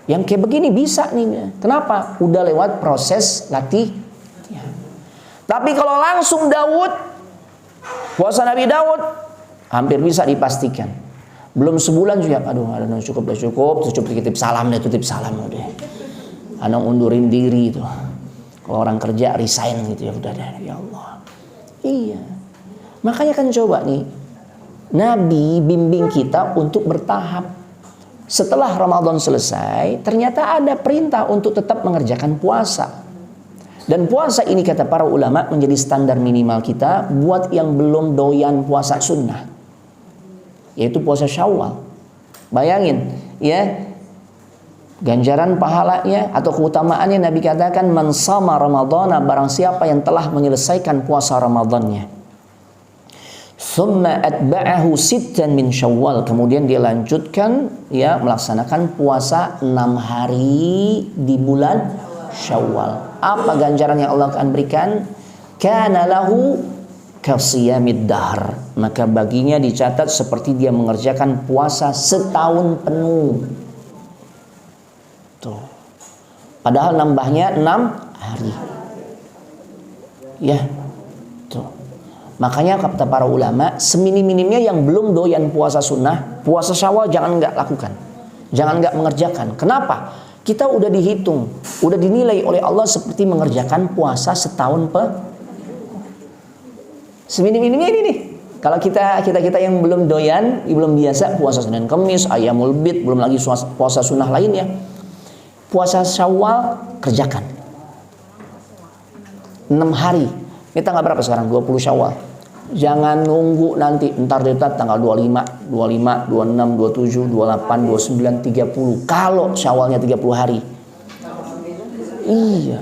Yang kayak begini bisa nih. Kenapa? Udah lewat proses latih. Ya. Tapi kalau langsung Daud, puasa Nabi Daud, hampir bisa dipastikan. Belum sebulan juga, aduh cukup titip salam udah. Anak undurin diri itu. Kalau orang kerja resign gitu ya udah deh, ya Allah. Iya. Makanya kan coba nih, Nabi bimbing kita untuk bertahap. Setelah Ramadan selesai, ternyata ada perintah untuk tetap mengerjakan puasa. Dan puasa ini kata para ulama menjadi standar minimal kita buat yang belum doyan puasa sunnah, yaitu puasa Syawal. Bayangin ya, ganjaran pahalanya atau keutamaannya Nabi katakan man shama ramadhana, barang siapa yang telah menyelesaikan puasa Ramadannya, thumma atba'ahu sittan min Syawal, kemudian dia lanjutkan ya melaksanakan puasa 6 hari di bulan Syawal. Apa ganjaran yang Allah akan berikan? Kana lahu kasiyamid dahr, maka baginya dicatat seperti dia mengerjakan puasa setahun penuh. Tuh. Padahal nambahnya 6 hari. Ya. Tuh. Makanya kata para ulama, seminim-minimnya yang belum doyan puasa sunnah, puasa Syawal jangan enggak lakukan. Jangan enggak mengerjakan. Kenapa? Kita udah dihitung, udah dinilai oleh Allah seperti mengerjakan puasa setahun seminim-minimnya ini nih. Kalau kita yang belum doyan, belum biasa puasa Senin Kamis, Ayyamul Bid, belum lagi puasa sunnah lainnya, puasa Syawal kerjakan 6 hari. Ini tanggal berapa sekarang? 20 Syawal. Jangan nunggu nanti entar dekat tanggal 25, 26, 27, 28, 29, 30. Kalau Syawalnya 30 hari. Iya.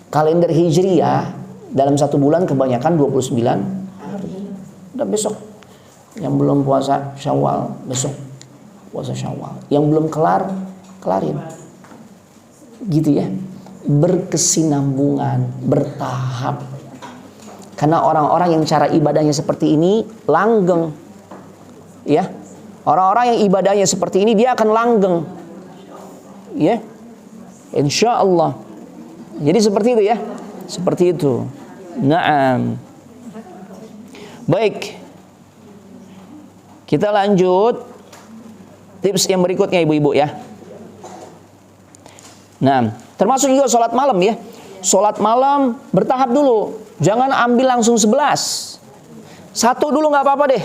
Kalender Hijriah dalam 1 bulan kebanyakan 29 hari. Udah besok. Yang belum puasa Syawal, besok puasa Syawal. Yang belum kelarin. Gitu ya. Berkesinambungan, bertahap. Karena orang-orang yang cara ibadahnya seperti ini langgeng. Ya. Orang-orang yang ibadahnya seperti ini dia akan langgeng. Ya. Insya Allah. Jadi seperti itu ya. Seperti itu. Naam. Baik. Kita lanjut tips yang berikutnya ibu-ibu ya. Nah, termasuk juga sholat malam ya. Sholat malam bertahap dulu. Jangan ambil langsung 11. 1 dulu gak apa-apa deh.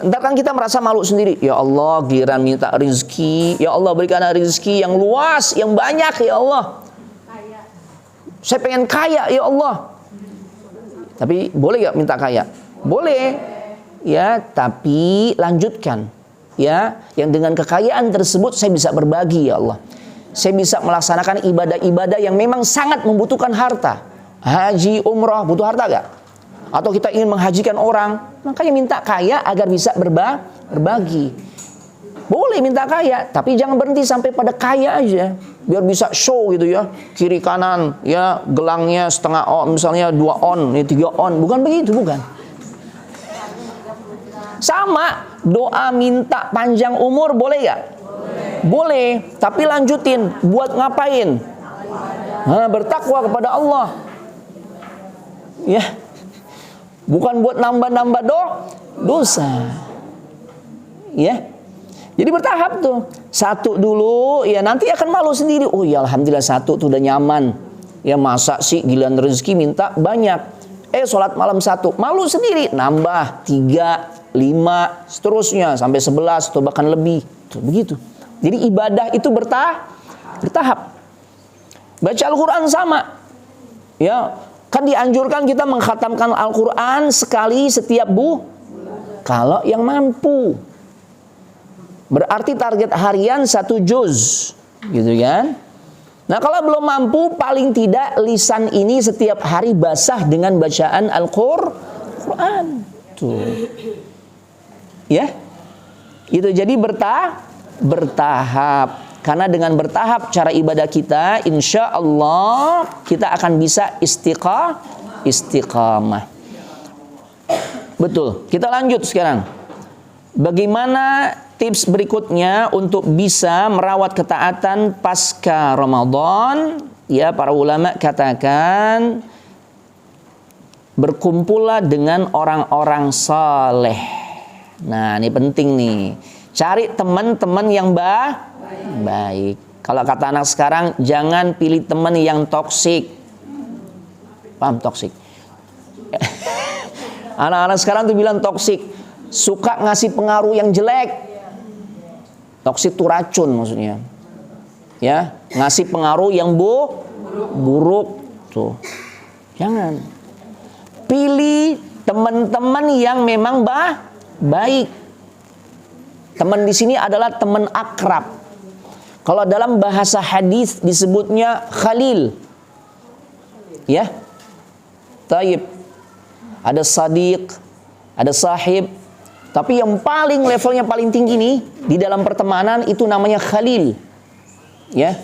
Ntar kan kita merasa malu sendiri. Ya Allah, giliran minta rezeki, ya Allah berikan rezeki yang luas, yang banyak ya Allah. Saya pengen kaya ya Allah. Tapi boleh gak minta kaya? Boleh. Ya, tapi lanjutkan. Ya, yang dengan kekayaan tersebut saya bisa berbagi ya Allah. Saya bisa melaksanakan ibadah-ibadah yang memang sangat membutuhkan harta. Haji, umrah, butuh harta gak? Atau kita ingin menghajikan orang, makanya minta kaya agar bisa berbagi. Boleh minta kaya, tapi jangan berhenti sampai pada kaya aja. Biar bisa show gitu ya, kiri kanan, ya gelangnya setengah on, misalnya 2 on, 3 on, bukan begitu, bukan. Sama, doa minta panjang umur boleh gak? Boleh, tapi lanjutin, buat ngapain? Bertakwa kepada Allah. Ya. Bukan buat nambah-nambah dosa. Ya. Jadi bertahap tuh. 1 dulu, ya nanti akan malu sendiri. Oh ya alhamdulillah 1 tuh udah nyaman. Ya masa sih giliran rezeki minta banyak. Sholat malam 1, malu sendiri. Nambah 3, 5, seterusnya sampai 11 atau bahkan lebih. Tuh, begitu. Jadi ibadah itu bertahap. Baca Al-Quran sama. Ya. Kan dianjurkan kita mengkhatamkan Al-Quran sekali setiap kalau yang mampu. Berarti target harian 1 juz. Gitu kan. Nah kalau belum mampu, paling tidak lisan ini setiap hari basah dengan bacaan Al-Quran. Tuh. Ya. Itu jadi bertahap. Karena dengan bertahap cara ibadah kita, insya Allah kita akan bisa istiqamah. Betul. Kita lanjut sekarang. Bagaimana tips berikutnya untuk bisa merawat ketaatan pasca Ramadan? Ya, para ulama katakan berkumpullah dengan orang-orang saleh. Nah, ini penting nih. Cari teman-teman yang baik. Kalau kata anak sekarang, jangan pilih teman yang toksik. Paham toksik? Anak-anak sekarang tuh bilang toksik, suka ngasih pengaruh yang jelek. Toksik itu racun maksudnya. Ya, ngasih pengaruh yang buruk tuh. Jangan. Pilih teman-teman yang memang baik. Teman di sini adalah teman akrab. Kalau dalam bahasa hadis disebutnya khalil. Ya. Taib. Ada sadiq, ada sahib. Tapi yang paling levelnya paling tinggi nih di dalam pertemanan itu namanya khalil. Ya.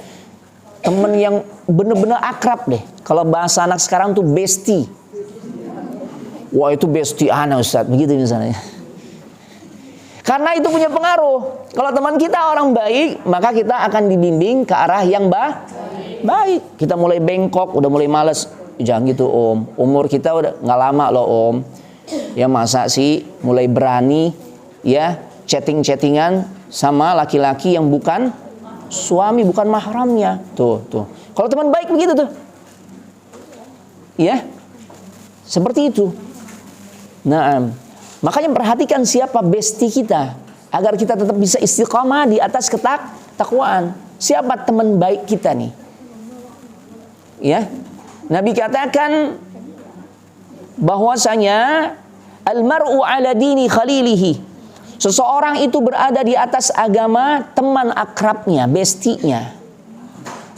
Teman yang benar-benar akrab deh. Kalau bahasa anak sekarang tuh bestie. Wah, itu bestie ana Ustaz, begitu misalnya. Karena itu punya pengaruh. Kalau teman kita orang baik, maka kita akan dibimbing ke arah yang baik. Kita mulai bengkok, udah mulai males. Jangan gitu om. Umur kita udah nggak lama loh om. Ya masa sih mulai berani ya chatting-chattingan sama laki-laki yang bukan suami, bukan mahramnya. Tuh. Kalau teman baik begitu tuh. Ya. Seperti itu. Nah, makanya perhatikan siapa bestie kita agar kita tetap bisa istiqamah di atas ketakwaan. Siapa teman baik kita nih? Ya. Nabi katakan bahwasanya al-mar'u 'ala dini khalilihi. Seseorang itu berada di atas agama teman akrabnya, bestinya.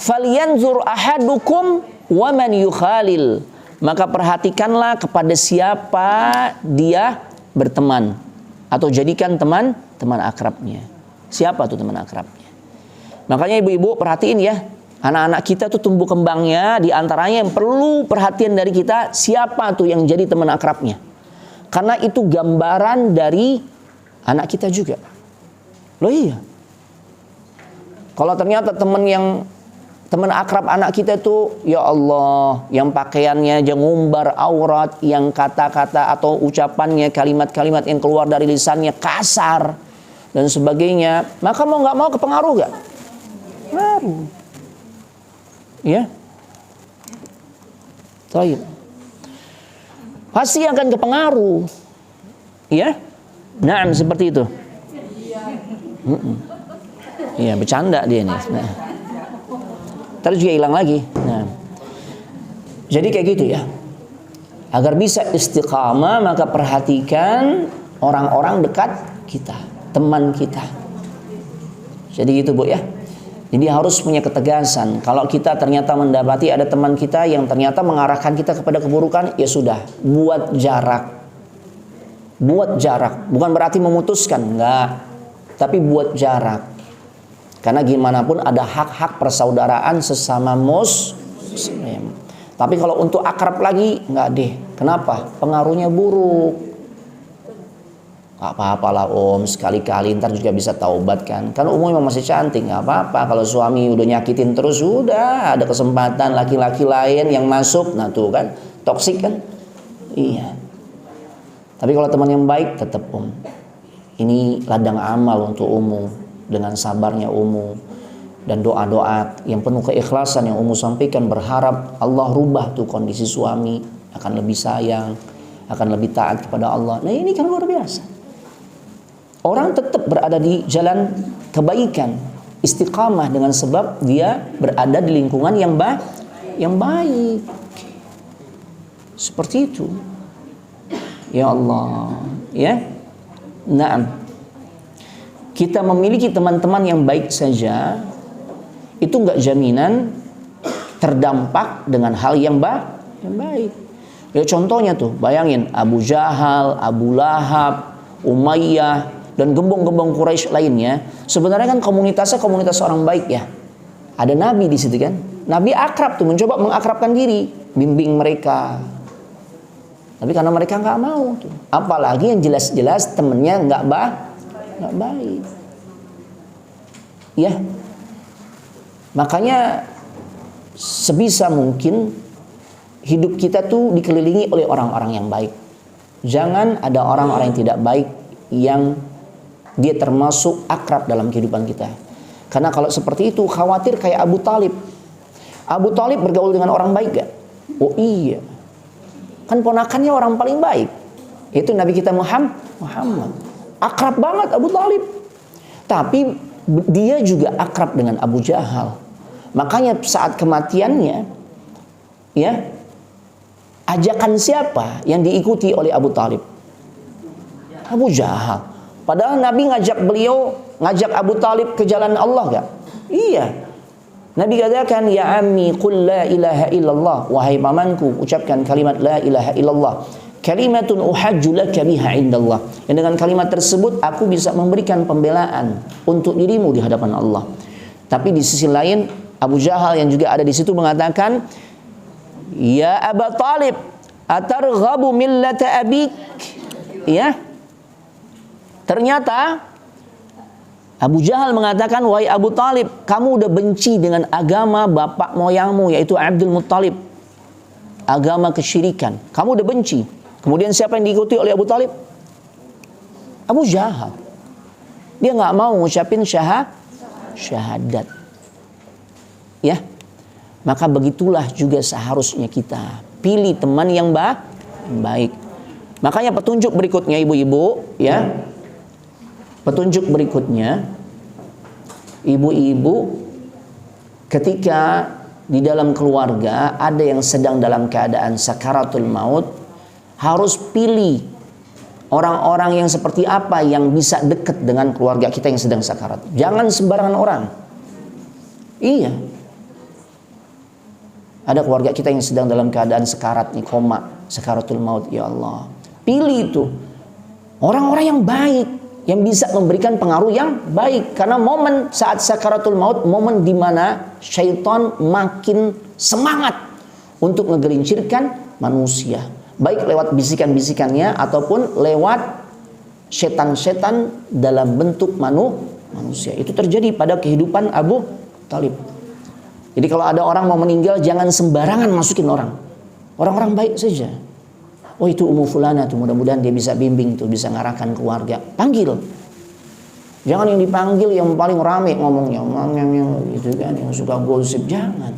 Falyanzur ahadukum wa man yukhalil. Maka perhatikanlah kepada siapa dia berteman atau jadikan teman akrabnya. Siapa tuh teman akrabnya? Makanya ibu-ibu perhatiin ya, anak-anak kita tuh tumbuh kembangnya, di antaranya yang perlu perhatian dari kita, siapa tuh yang jadi teman akrabnya. Karena itu gambaran dari anak kita juga. Loh iya. Kalau ternyata teman akrab anak kita tuh, ya Allah, yang pakaiannya aja ngumbar aurat, yang kata-kata atau ucapannya, kalimat-kalimat yang keluar dari lisannya kasar dan sebagainya, maka mau nggak mau kepengaruh gak? Pengaruh. Ya. Baik. Pasti akan kepengaruh. Ya. Nah, seperti itu. Iya, bercanda dia nih. Nah. Terus juga hilang lagi. Nah. Jadi kayak gitu ya. Agar bisa istiqamah, maka perhatikan orang-orang dekat kita, teman kita. Jadi gitu Bu ya. Jadi harus punya ketegasan. Kalau kita ternyata mendapati ada teman kita yang ternyata mengarahkan kita kepada keburukan, ya sudah, buat jarak. Buat jarak. Bukan berarti memutuskan, enggak. Tapi buat jarak. Karena gimana pun ada hak-hak persaudaraan sesama muslim. Tapi kalau untuk akrab lagi, enggak deh. Kenapa? Pengaruhnya buruk. Gak apa-apalah Om, sekali-kali ntar juga bisa taubat kan. Kan umumnya masih cantik, gak apa-apa. Kalau suami udah nyakitin terus, udah ada kesempatan laki-laki lain yang masuk. Nah tuh kan, toksik kan. Iya. Tapi kalau teman yang baik, tetap Om. Ini ladang amal untuk Umu. Dengan sabarnya Umu. Dan doa-doa yang penuh keikhlasan yang Umu sampaikan. Berharap Allah rubah tuh kondisi suami. Akan lebih sayang. Akan lebih taat kepada Allah. Nah ini kan luar biasa. Orang tetap berada di jalan kebaikan, istiqamah dengan sebab dia berada di lingkungan yang baik. Seperti itu. Ya Allah, ya. Naam. Kita memiliki teman-teman yang baik saja itu enggak jaminan terdampak dengan hal yang baik. Ya contohnya tuh, bayangin Abu Jahal, Abu Lahab, Umayyah dan gembong-gembong Quraisy lainnya, sebenarnya kan komunitasnya komunitas orang baik ya. Ada Nabi di situ kan. Nabi akrab tuh, mencoba mengakrabkan diri, bimbing mereka. Tapi karena mereka nggak mau tuh. Apalagi yang jelas-jelas temennya nggak baik. Ya. Makanya sebisa mungkin hidup kita tuh dikelilingi oleh orang-orang yang baik. Jangan ada orang-orang yang tidak baik yang dia termasuk akrab dalam kehidupan kita. Karena kalau seperti itu khawatir kayak Abu Talib. Abu Talib bergaul dengan orang baik gak? Oh iya. Kan ponakannya orang paling baik. Itu Nabi kita Muhammad. Akrab banget Abu Talib. Tapi dia juga akrab dengan Abu Jahal. Makanya saat kematiannya, ya, ajakan siapa yang diikuti oleh Abu Talib? Abu Jahal. Padahal Nabi ngajak Abu Talib ke jalan Allah gak? Iya. Nabi katakan, ya ammi qul la ilaha illallah. Wahai pamanku, ucapkan kalimat la ilaha illallah. Kalimatun uhajju laka biha indallah. Yang dengan kalimat tersebut aku bisa memberikan pembelaan untuk dirimu di hadapan Allah. Tapi di sisi lain Abu Jahal yang juga ada di situ mengatakan, ya Abu Talib, atarghabu millata abik? Ya. Ternyata Abu Jahal mengatakan, wahai Abu Talib, kamu udah benci dengan agama bapak moyangmu, yaitu Abdul Muttalib. Agama kesyirikan. Kamu udah benci. Kemudian siapa yang diikuti oleh Abu Talib? Abu Jahal. Dia nggak mau ngucapin syahadat. Ya. Maka begitulah juga seharusnya kita. Pilih teman yang baik. Makanya petunjuk berikutnya ibu-ibu, ya. Petunjuk berikutnya, ibu-ibu ketika di dalam keluarga ada yang sedang dalam keadaan sakaratul maut, harus pilih orang-orang yang seperti apa yang bisa dekat dengan keluarga kita yang sedang sakarat. Jangan sembarangan orang. Iya. Ada keluarga kita yang sedang dalam keadaan sekarat nih, koma, sakaratul maut, ya Allah. Pilih itu orang-orang yang baik, yang bisa memberikan pengaruh yang baik. Karena momen saat sakaratul maut, momen di mana syaitan makin semangat untuk ngegelincirkan manusia, baik lewat bisikan-bisikannya ataupun lewat setan-setan dalam bentuk manusia. Itu terjadi pada kehidupan Abu Talib. Jadi kalau ada orang mau meninggal, jangan sembarangan masukin orang. Orang-orang baik saja. Oh itu Ummu Fulana tuh, mudah-mudahan dia bisa bimbing tuh, bisa ngarahkan keluarga. Panggil. Jangan yang dipanggil yang paling rame ngomongnya, gitu kan, yang suka gosip, jangan.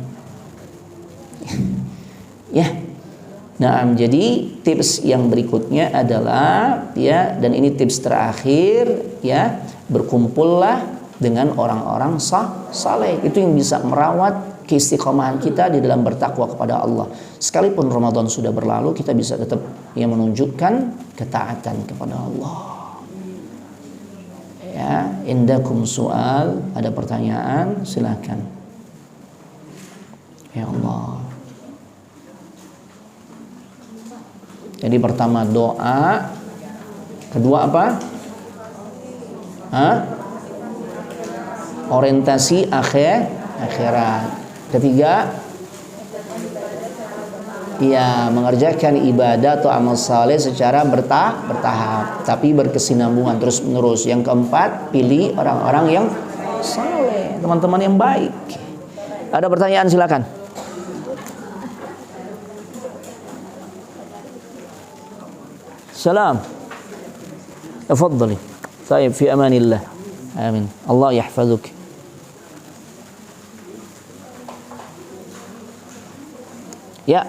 Ya. Nah, jadi tips yang berikutnya adalah ya, dan ini tips terakhir ya, berkumpullah dengan orang-orang saleh. Itu yang bisa merawat keistiqomahan kita di dalam bertakwa kepada Allah. Sekalipun Ramadan sudah berlalu, kita bisa tetap yang menunjukkan ketaatan kepada Allah. Ya, indakum soal, ada pertanyaan, silakan. Ya Allah. Jadi pertama doa, kedua apa? Orientasi akhirat. Ketiga, ya mengerjakan ibadah atau amal saleh secara bertahap, tapi berkesinambungan terus menerus. Yang keempat, pilih orang-orang yang saleh, teman-teman yang baik. Ada pertanyaan, silakan. Salam. Tafadhali. Taib, fi amanillah. Amin. Allah yahfazuk. Ya.